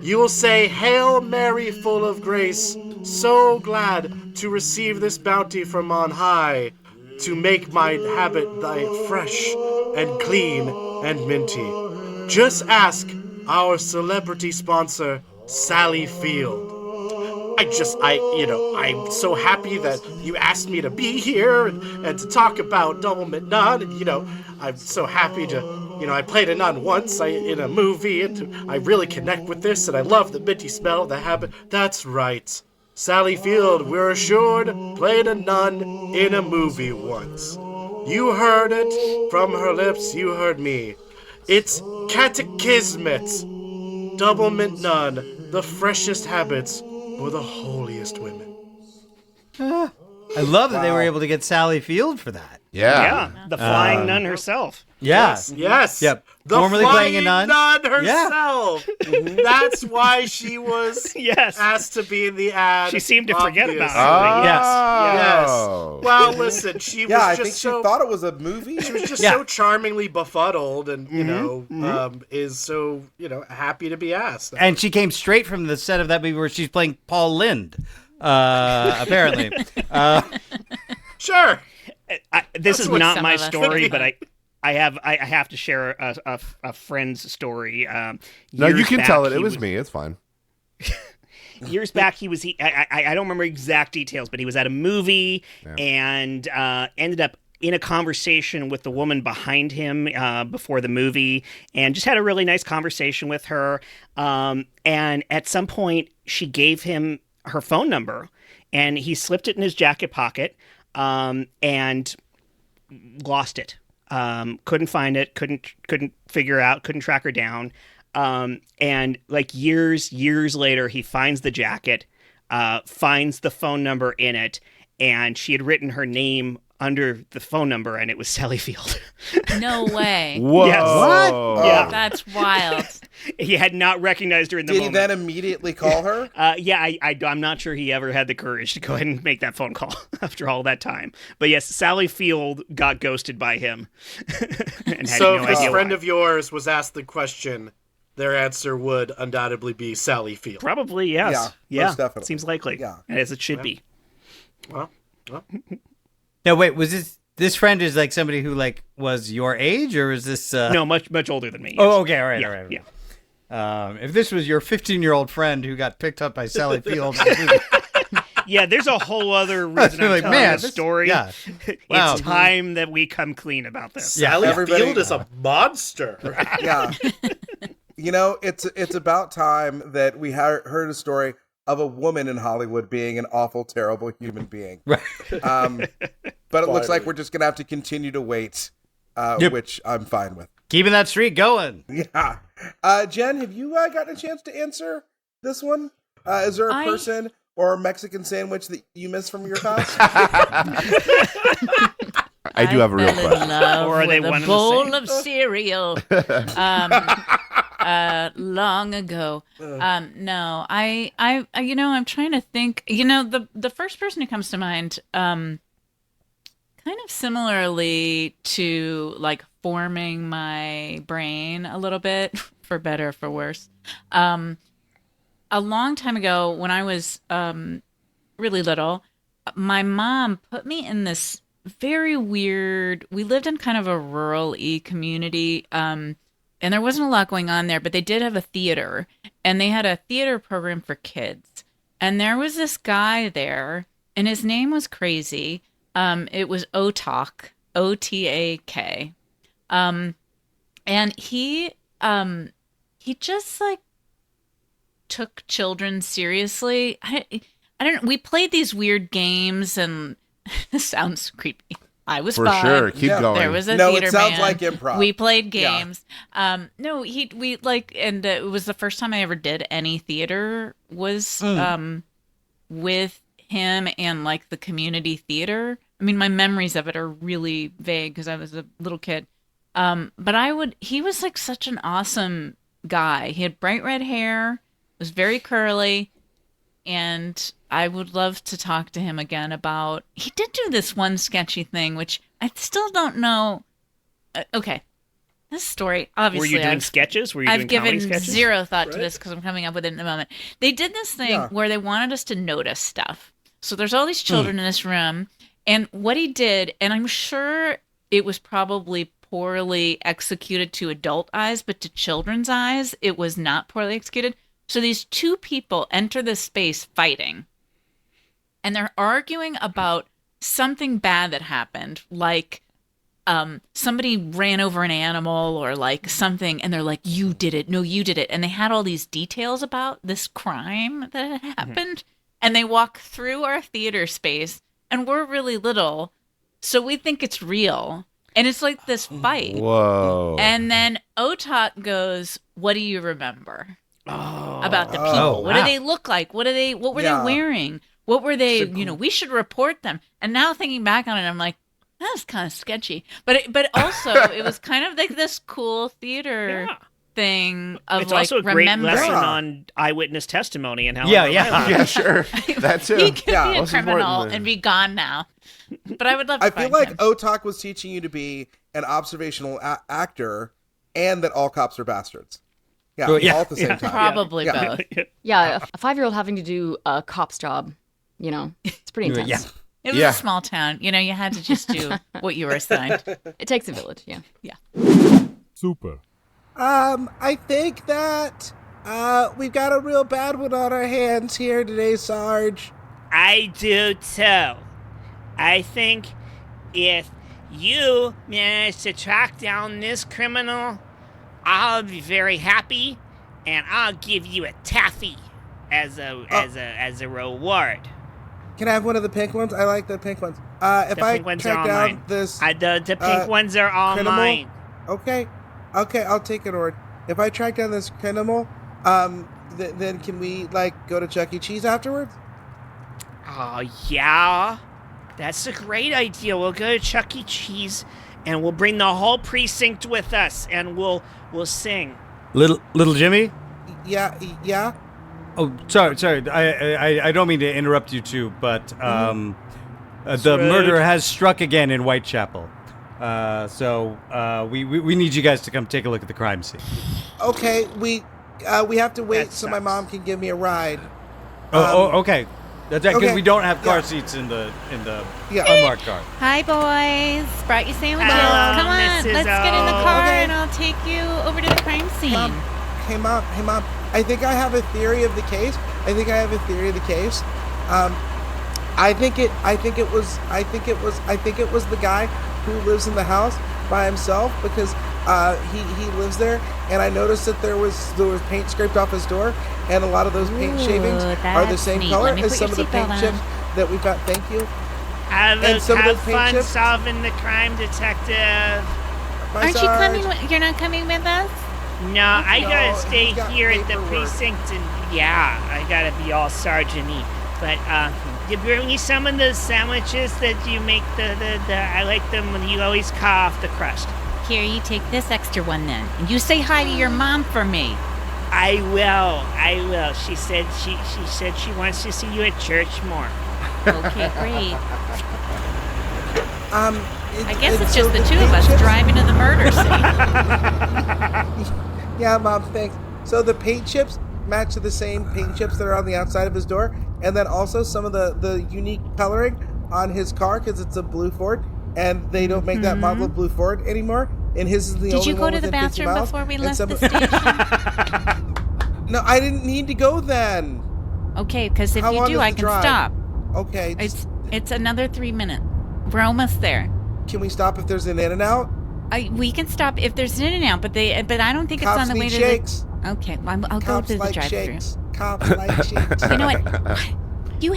You will say, Hail Mary, full of grace, so glad to receive this bounty from on high, to make my habit thy fresh and clean and minty. Just ask our celebrity sponsor, Sally Field. I'm so happy that you asked me to be here and to talk about Doublemint Nun. And, I'm so happy to, I played a nun once in a movie, and I really connect with this, and I love the minty smell of the habit. That's right. Sally Field, we're assured, played a nun in a movie once. You heard it from her lips, you heard me. It's catechismet. Doublemint Nun, the freshest habits for the holiest women. I love that they were able to get Sally Field for that. Yeah. Yeah, the flying nun herself. Yeah. Yes. Yep. The Formerly playing a flying nun. herself. That's why she was Yes. asked to be in the ad. She seemed to forget about it. Oh. Yes. Well, listen, she was Yeah, I just think so she thought it was a movie. she was just Yeah. so charmingly befuddled, and is so happy to be asked. And she came straight from the set of that movie where she's playing Paul Lind, apparently. Sure. This is what not some my of us story, think. but I have to share a friend's story. No, you Years can back, tell it. he It was me. It's fine. Years back, I don't remember exact details, but he was at a movie and ended up in a conversation with the woman behind him before the movie, and just had a really nice conversation with her. And at some point, she gave him her phone number, and he slipped it in his jacket pocket and lost it. Couldn't find it. Couldn't figure out. Couldn't track her down. And like years later, he finds the jacket, finds the phone number in it, and she had written her name under the phone number, and it was Sally Field. No way. Whoa. Yes. What? Yeah. That's wild. He had not recognized her in the Did he moment. then immediately call her? I'm not sure he ever had the courage to go ahead and make that phone call after all that time. But yes, Sally Field got ghosted by him. And had So no if this idea friend why. of yours was asked the question, their answer would undoubtedly be Sally Field. Probably, yes. Yeah, most definitely. Seems likely. Yeah. As it should be. Well, No, wait, was this friend is like somebody who like was your age, or is this? No, much older than me. Oh, yes. okay, all right, Yeah, all right. yeah. If this was your 15-year-old friend who got picked up by Sally Field, Yeah, there's a whole other reason I'm Like, telling man, this this- story. yeah. It's Wow. time that we come clean about this. Yeah. Sally Everybody- Field is a monster. Yeah. It's about time that we heard a story of a woman in Hollywood being an awful, terrible human being. Right. But it looks like we're just going to have to continue to wait, Yep. which I'm fine with. keeping that streak going. Yeah. Jen, have you gotten a chance to answer this one? Is there a person or a Mexican sandwich that you miss from your past? I do have a real fell in question. love Or are they with one a and the bowl same? of cereal. long ago. No, I'm trying to think. The first person who comes to mind, kind of similarly to like forming my brain a little bit, for better or for worse. A long time ago, when I was really little, my mom put me in this very weird. We lived in kind of a rural-y community. And there wasn't a lot going on there, but they did have a theater, and they had a theater program for kids. And there was this guy there, and his name was crazy. It was Otak, O-T-A-K. And he just like took children seriously. I don't know. We played these weird games, and this sounds creepy. I was For 5. sure. Keep going. There was a No, theater it sounds man. like improv. We played games. No, it was the first time I ever did any theater was with him and like the community theater. I mean, my memories of it are really vague because I was a little kid. But he was like such an awesome guy. He had bright red hair, was very curly, and I would love to talk to him again about. He did do this one sketchy thing, which I still don't know. Okay, this story obviously. Were you doing sketches? Were you I've doing comedy given sketches? zero thought to this because I'm coming up with it in a moment. They did this thing where they wanted us to notice stuff. So there's all these children in this room, and what he did, and I'm sure it was probably poorly executed to adult eyes, but to children's eyes, it was not poorly executed. So these two people enter this space fighting, and they're arguing about something bad that happened, like somebody ran over an animal or like something, and they're like, you did it. No, you did it. And they had all these details about this crime that had happened. And they walk through our theater space, and we're really little, so we think it's real. And it's like this fight. Whoa. And then Otak goes, what do you remember about the people? Oh, What do wow. they look like? What were they wearing? What were they, we should report them. And now thinking back on it, I'm like, that's kind of sketchy. But also, it was kind of like this cool theater thing of It's like also a great remembering. lesson on eyewitness testimony and how. Yeah. Yeah, sure. That too. He could be a Most criminal importantly. and be gone now. But I would love to I feel find like him. Otak was teaching you to be an observational actor, and that all cops are bastards. Yeah, Well, yeah. all at the same time. Probably Yeah. both. Yeah, a 5-year-old having to do a cop's job, it's pretty intense. Yeah. It was Yeah. a small town. You had to just do what you were assigned. It takes a village, yeah. Super. I think that we've got a real bad one on our hands here today, Sarge. I do too. I think if you manage to track down this criminal, I'll be very happy, and I'll give you a taffy as a reward. Can I have one of the pink ones? I like the pink ones. If The I pink ones are track all down mine. this, The pink ones are all criminal? mine. okay, I'll take it. Or if I track down this criminal, then can we go to Chuck E. Cheese afterwards? Oh yeah, that's a great idea. We'll go to Chuck E. Cheese, and we'll bring the whole precinct with us, and we'll sing. Little Jimmy? Yeah. Oh, sorry. I don't mean to interrupt you two, but the rude. murder has struck again in Whitechapel. So we need you guys to come take a look at the crime scene. Okay, we have to wait That so my sucks. mom can give me a ride. Okay. That's right, because okay, we don't have car yeah. seats in the Yeah. unmarked car. Hi, boys. Brought you sandwiches. Hello, Come on, Mrs. let's get in the O. car Okay. and I'll take you over to the crime scene. Hey mom. I think I have a theory of the case. I think it was the guy who lives in the house by himself, because he lives there, and I noticed that there was paint scraped off his door, and a lot of those paint Ooh, shavings are the that's same neat. color Let me as put some your of the paint seatbelt chips on. that we've got. Thank you. Have some of those paint fun chips- solving the crime, detective. My Aren't you Sarge. coming? You're not coming with us? No, I gotta No, stay he's got here at the paperwork. precinct, and I gotta be all sergeant-y. But you bring me some of those sandwiches that you make. I like them when you always cut off the crust. Here, you take this extra one then. And you say hi to your mom for me. I will. She said she wants to see you at church more. Okay, great. I guess it's so just the two of us chips- driving to the murder scene. Yeah, Mom, thanks. So the paint chips match to the same paint chips that are on the outside of his door, and then also some of the unique coloring on his car because it's a blue Ford, and they don't make that model of blue Ford anymore. And his is the Did only you go one to the within 50 bathroom miles, before we and left some- the station? No, I didn't need to go then. Okay, because if How you long do, is I the can drive? stop. Okay, It's another 3 minutes. We're almost there. can we stop if there's an in and out? We can stop if there's an in and out, but I don't think Cops it's on the way need to shakes. the. Okay, well, I'll go Cops to the like drive-thru. shakes. Cops like shakes. You know what? You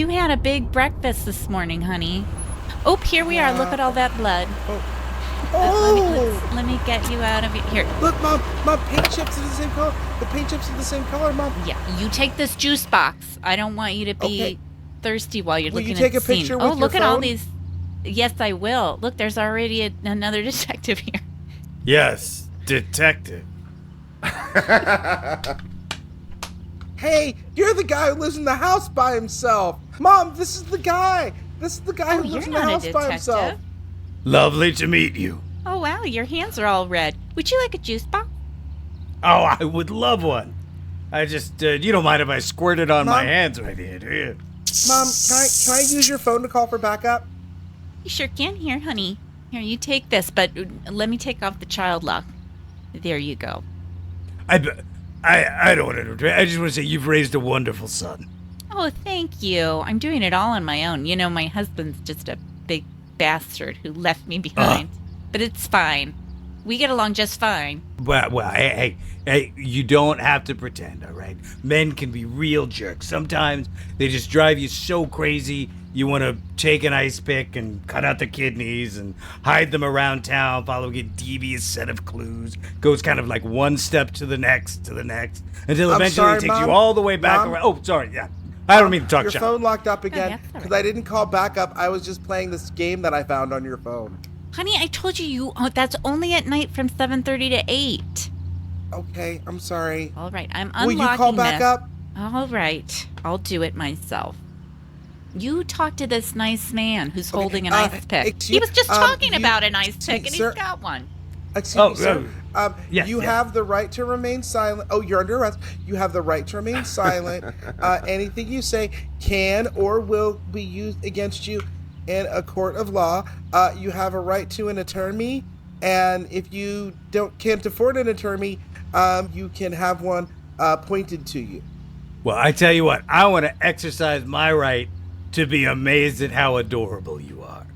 had a big breakfast this morning, honey. Oh, here we are. Look at all that blood. Oh! Let me get you out of here. Look, Mom, paint chips are the same color. The paint chips are the same color, Mom. Yeah, you take this juice box. I don't want you to be Okay. thirsty while you're Will you looking take at a the scene. picture Oh, with look your at all phone? these. Yes, I will. Look, there's already another detective here. Yes, detective. Hey, you're the guy who lives in the house by himself. Mom, this is the guy. This is the guy Oh, who you're lives in the not a house by himself. detective. Lovely to meet you. Oh, wow, your hands are all red. Would you like a juice box? Oh, I would love one. I just, you don't mind if I squirt it on my Mom? hands right here, do you? Mom, can I use your phone to call for backup? You sure can. Here, honey. Here, you take this, but let me take off the child lock. There you go. I don't want to interrupt. I just want to say you've raised a wonderful son. Oh, thank you. I'm doing it all on my own. You know, my husband's just a big bastard who left me behind. But it's fine. We get along just fine. Well, hey, you don't have to pretend, all right? Men can be real jerks. Sometimes they just drive you so crazy, you want to take an ice pick and cut out the kidneys and hide them around town, following a devious set of clues. Goes kind of like one step to the next, until I'm eventually sorry, it takes Mom. you all the way back Mom? around. Oh, sorry, yeah. I don't mean to talk Your shop. phone locked up again that's all right. because I didn't call backup. I was just playing this game that I found on your phone. Honey, I told you that's only at night from 7:30 to 8. Okay, I'm sorry. All right, I'm Will unlocking you call back this. up? All right, I'll do it myself. You talk to this nice man who's holding an ice pick. He was just talking about an ice pick, and sir- he's got one. Excuse me, sir. yes, You yes. have the right to remain silent. Oh, you're under arrest. You have the right to remain silent. Anything you say can or will be used against you in a court of law. You have a right to an attorney, and if you can't afford an attorney, you can have one pointed to you. Well, I tell you what, I want to exercise my right to be amazed at how adorable you are.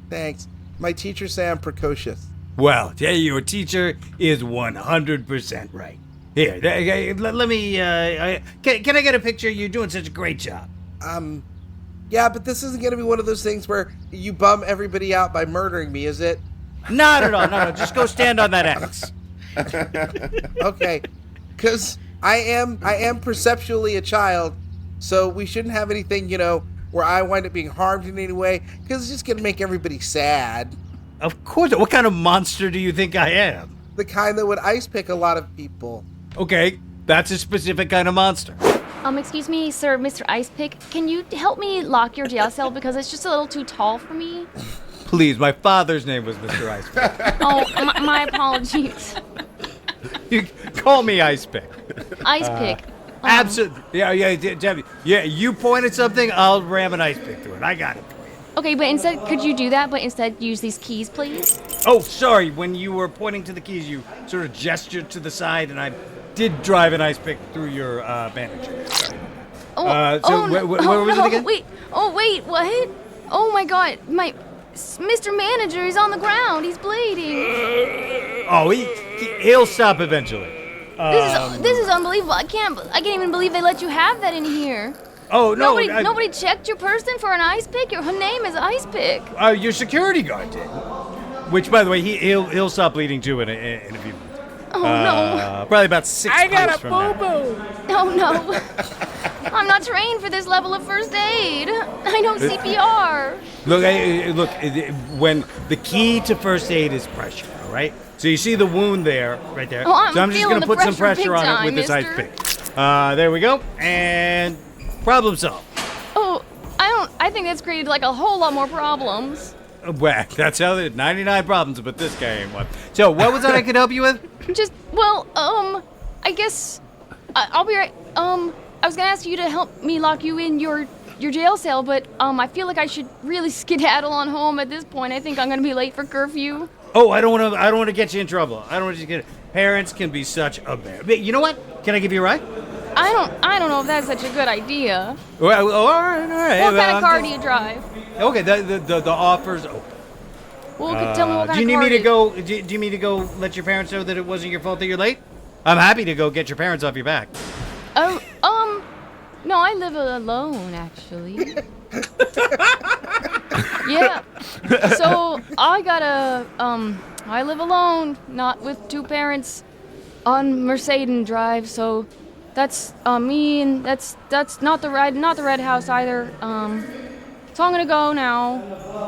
Thanks. My teachers say I'm precocious. Well, your teacher is 100% right. Here, let me, can I get a picture? You're doing such a great job. Yeah, but this isn't going to be one of those things where you bum everybody out by murdering me, is it? Not at all, no, just go stand on that X. Okay, because I am perceptually a child, so we shouldn't have anything, where I wind up being harmed in any way, because it's just going to make everybody sad. Of course, what kind of monster do you think I am? The kind that would ice pick a lot of people. Okay, that's a specific kind of monster. Excuse me, sir, Mr. Ice Pick, can you help me lock your jail cell because it's just a little too tall for me? Please, my father's name was Mr. Ice Pick. Oh, my apologies. You call me Ice Pick. Ice Pick. Absolutely. Yeah, Debbie. Yeah, you point at something, I'll ram an ice pick through it. I got it. Okay, but instead, could you do that, but instead use these keys, please? Oh, sorry. When you were pointing to the keys, you sort of gestured to the side, and I did drive an ice pick through your manager. Sorry. Where was it again? Wait, what? Oh my god, Mr. Manager is on the ground, he's bleeding. Oh, he'll stop eventually. This is unbelievable, I can't even believe they let you have that in here. Oh, no. Nobody checked your person for an ice pick? Her name is Ice Pick. Your security guard did. Which, by the way, he'll stop bleeding too in a few minutes. Oh, no. Probably about 6 I got months a from now. boo-boo. Oh, no. I'm not trained for this level of first aid. I know CPR. Look, when the key to first aid is pressure, all right? So you see the wound there, right there. Oh, I'm so I'm just feeling going to the put some pressure pressure on big it with this time, ice pick. There we go. And problem solved. Oh, I think that's created like a whole lot more problems. Well, that's how there's 99 problems, but this guy ain't one. So what was that I could help you with? I guess I'll be right. I was gonna ask you to help me lock you in your jail cell, but I feel like I should really skedaddle on home at this point. I think I'm gonna be late for curfew. Oh, I don't want to get you in trouble. I don't want you to get. Parents can be such a bear. But you know what? Can I give you a ride? I don't know if that's such a good idea. Well, all right. What kind of car do you drive? Okay, the offers open. Well, tell me what kind of car. Do you need me to go? Do you need me to go let your parents know that it wasn't your fault that you're late? I'm happy to go get your parents off your back. No, I live alone, actually. Yeah. So I live alone, not with two parents on Mercedes Drive, so that's me, and that's not the red house either. So I'm gonna go now.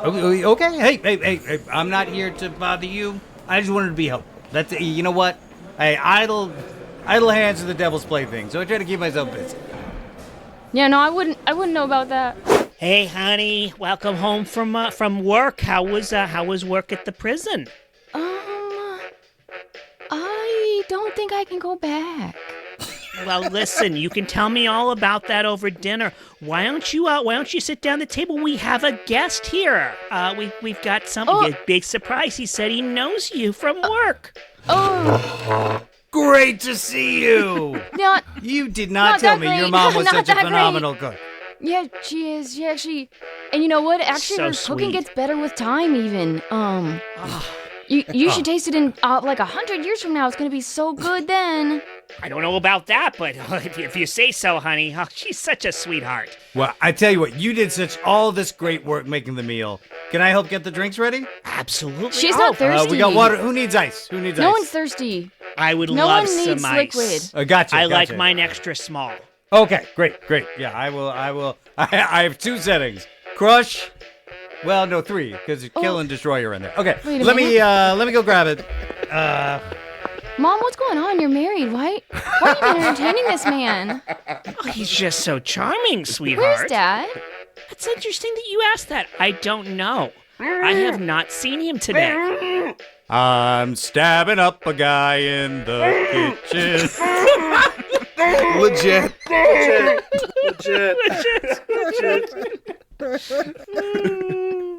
Okay. Hey, I'm not here to bother you. I just wanted to be helpful. You know what? Hey, idle hands are the devil's plaything, so I try to keep myself busy. Yeah, no, I wouldn't know about that. Hey, honey, welcome home from work. How was work at the prison? I don't think I can go back. Well, listen, you can tell me all about that over dinner. Why don't you sit down at the table? We have a guest here. We've got a big surprise. He said he knows you from work. Great to see you. You did not tell me your mom was such a phenomenal cook. Yeah, she is. Yeah, and you know what? Actually, her cooking gets better with time. Even you should taste it in like 100 years from now. It's gonna be so good then. I don't know about that, but if you say so, honey. Oh, she's such a sweetheart. Well, I tell you what, you did all this great work making the meal. Can I help get the drinks ready? Absolutely. She's not thirsty. We got water. Who needs ice? No one's thirsty. I would no love one some needs ice. Liquid. Gotcha. I like mine extra small. Okay, great. Yeah, I will. I have 2 settings. Crush. Well, no, 3, because kill and destroy are in there. Okay, let me go grab it. Mom, what's going on? You're married. Why are you entertaining this man? Oh, he's just so charming, sweetheart. Where's Dad? It's interesting that you asked that. I don't know. I have not seen him today. I'm stabbing up a guy in the kitchen. Legit.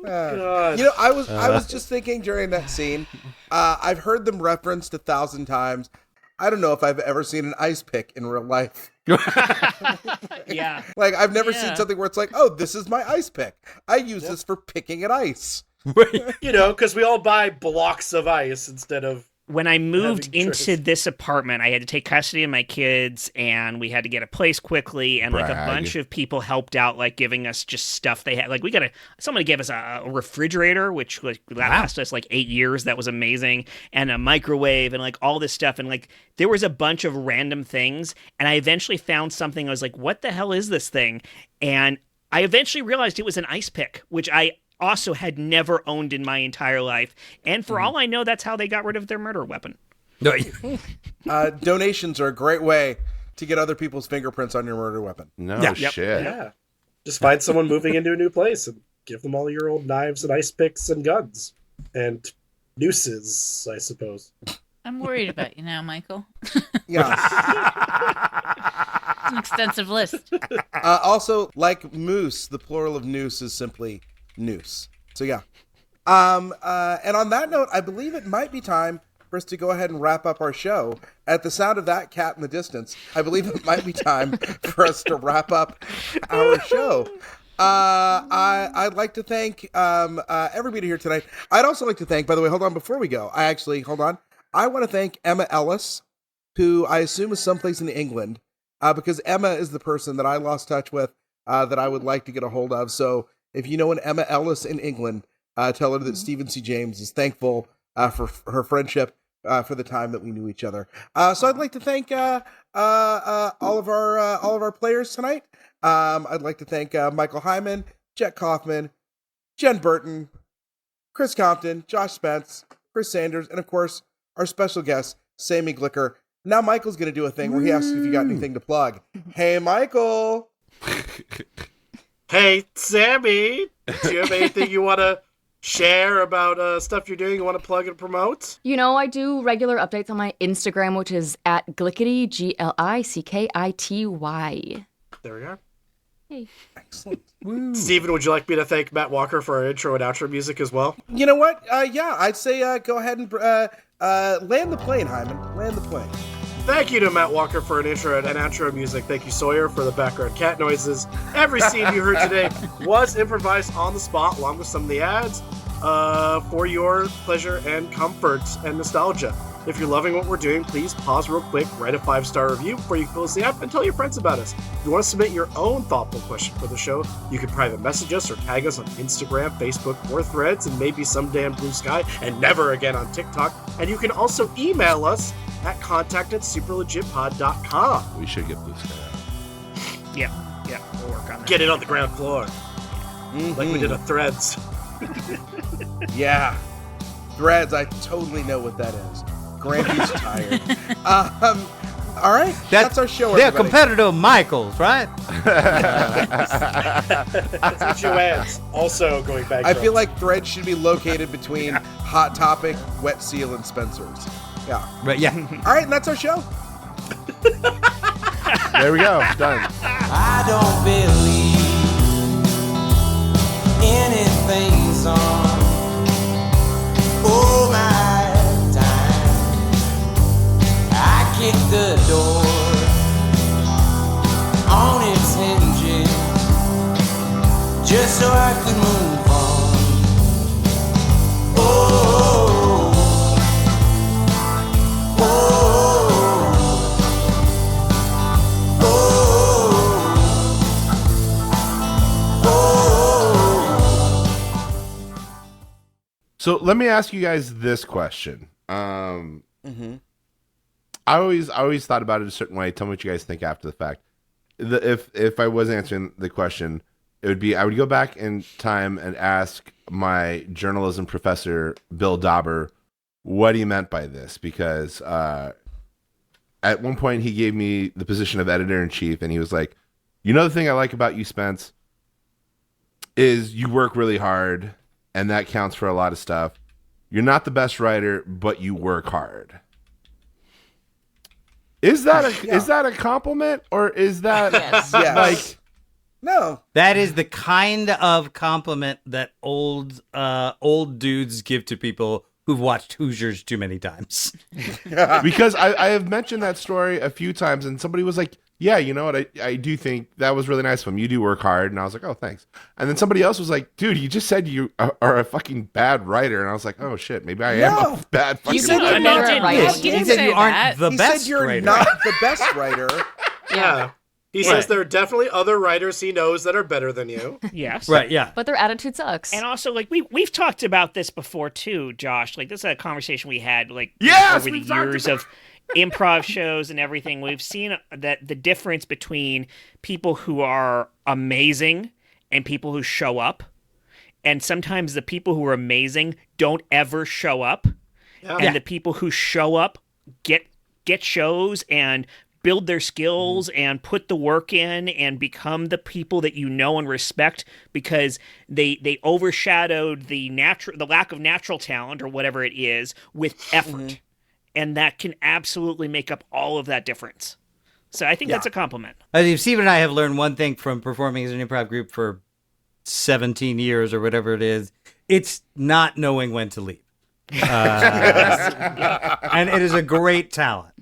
God. You know, I was just thinking during that scene. I've heard them referenced 1,000 times. I don't know if I've ever seen an ice pick in real life. Yeah. Like, I've never seen something where it's like, oh, this is my ice pick. I use this for picking at ice. You know, because we all buy blocks of ice instead of. When I moved into this apartment, I had to take custody of my kids, and we had to get a place quickly, and like a bunch of people helped out, like giving us just stuff they had. Like somebody gave us a refrigerator, which lasted us like 8 years. That was amazing, and a microwave, and like all this stuff, and like there was a bunch of random things, and I eventually found something. I was like, "What the hell is this thing?" And I eventually realized it was an ice pick, which I also had never owned in my entire life, and for all I know, that's how they got rid of their murder weapon. Donations are a great way to get other people's fingerprints on your murder weapon. Shit. Yeah. Just find someone moving into a new place and give them all your old knives and ice picks and guns and nooses, I suppose. I'm worried about you now, Michael. Yeah. It's an extensive list. Also, like moose, the plural of noose is simply noose. So yeah. And on that note, I believe it might be time for us to go ahead and wrap up our show. At the sound of that cat in the distance, I believe it might be time for us to wrap up our show. I'd like to thank everybody here tonight. I'd also like to thank, by the way, hold on, before we go, I want to thank Emma Ellis, who I assume is someplace in England, because Emma is the person that I lost touch with, that I would like to get a hold of. So if you know an Emma Ellis in England, tell her that Stephen C. James is thankful for her friendship for the time that we knew each other. So I'd like to thank all of our players tonight. I'd like to thank Michael Heiman, Jet Kaufman, Jen Burton, Chris Compton, Josh Spence, Chris Sanders, and of course our special guest Sammy Glicker. Now Michael's going to do a thing where he asks if you got anything to plug. Hey, Michael. Hey, Sammy. Do you have anything you want to share about stuff you're doing you want to plug and promote? You know, I do regular updates on my Instagram, which is at Glickity, Glickity. There we are. Hey. Excellent. Steven, would you like me to thank Matt Walker for our intro and outro music as well? You know what? Yeah, I'd say go ahead and land the plane, Hyman. Land the plane. Thank you to Matt Walker for an intro and outro music. Thank you, Sawyer, for the background cat noises. Every scene you heard today was improvised on the spot, along with some of the ads, for your pleasure and comfort and nostalgia. If you're loving what we're doing, please pause real quick, write a 5-star review before you close the app, and tell your friends about us. If you want to submit your own thoughtful question for the show, you can private message us or tag us on Instagram, Facebook, or Threads, and maybe someday on Blue Sky, and never again on TikTok. And you can also email us at contact@superlegitpod.com. We should get Blue Sky out. Yeah, we'll work on that. Get it on the ground floor, like we did on Threads. Yeah. Threads, I totally know what that is. Grampy's tired. All right, that's our show, They're everybody. competitor Michaels, right? That's what Joanne's also going back. I feel like Threads should be located between Hot Topic, Wet Seal, and Spencer's. Yeah. Right, yeah. All right, and that's our show. There we go. Done. I don't believe anything's on. Oh my time, I kicked the door on its hinges just so I could move on. Oh, oh, oh, oh, oh. So let me ask you guys this question. I always thought about it a certain way. Tell me what you guys think after the fact. If I was answering the question, it would be I would go back in time and ask my journalism professor Bill Dauber what he meant by this, because at one point he gave me the position of editor-in-chief, and he was like, "You know, the thing I like about you, Spence, is you work really hard, and that counts for a lot of stuff. You're not the best writer, but you work hard." Is that a compliment, or is that Yes. Yes. like No. That is the kind of compliment that old dudes give to people who've watched Hoosiers too many times. because I have mentioned that story a few times, and somebody was like, "Yeah, you know what? I do think that was really nice of him. You do work hard." And I was like, "Oh, thanks." And then somebody else was like, "Dude, you just said you are a fucking bad writer." And I was like, "Oh shit, maybe I am a bad fucking said writer." you're not didn't- a writer. he He didn't said say you aren't that. the He best said you're writer. not the best writer. Yeah. He says there are definitely other writers he knows that are better than you. Yes. Right, yeah. But their attitude sucks. And also, like, we've talked about this before too, Josh. Like, this is a conversation we had, like, Yes, over the we've talked years about- of improv shows and everything. We've seen that the difference between people who are amazing and people who show up, and sometimes the people who are amazing don't ever show up, and the people who show up get shows and build their skills and put the work in and become the people that you know and respect because they overshadowed the lack of natural talent or whatever it is with effort. And that can absolutely make up all of that difference. So I think that's a compliment. Steven and I have learned one thing from performing as an improv group for 17 years or whatever it is. It's not knowing when to leave. And it is a great talent.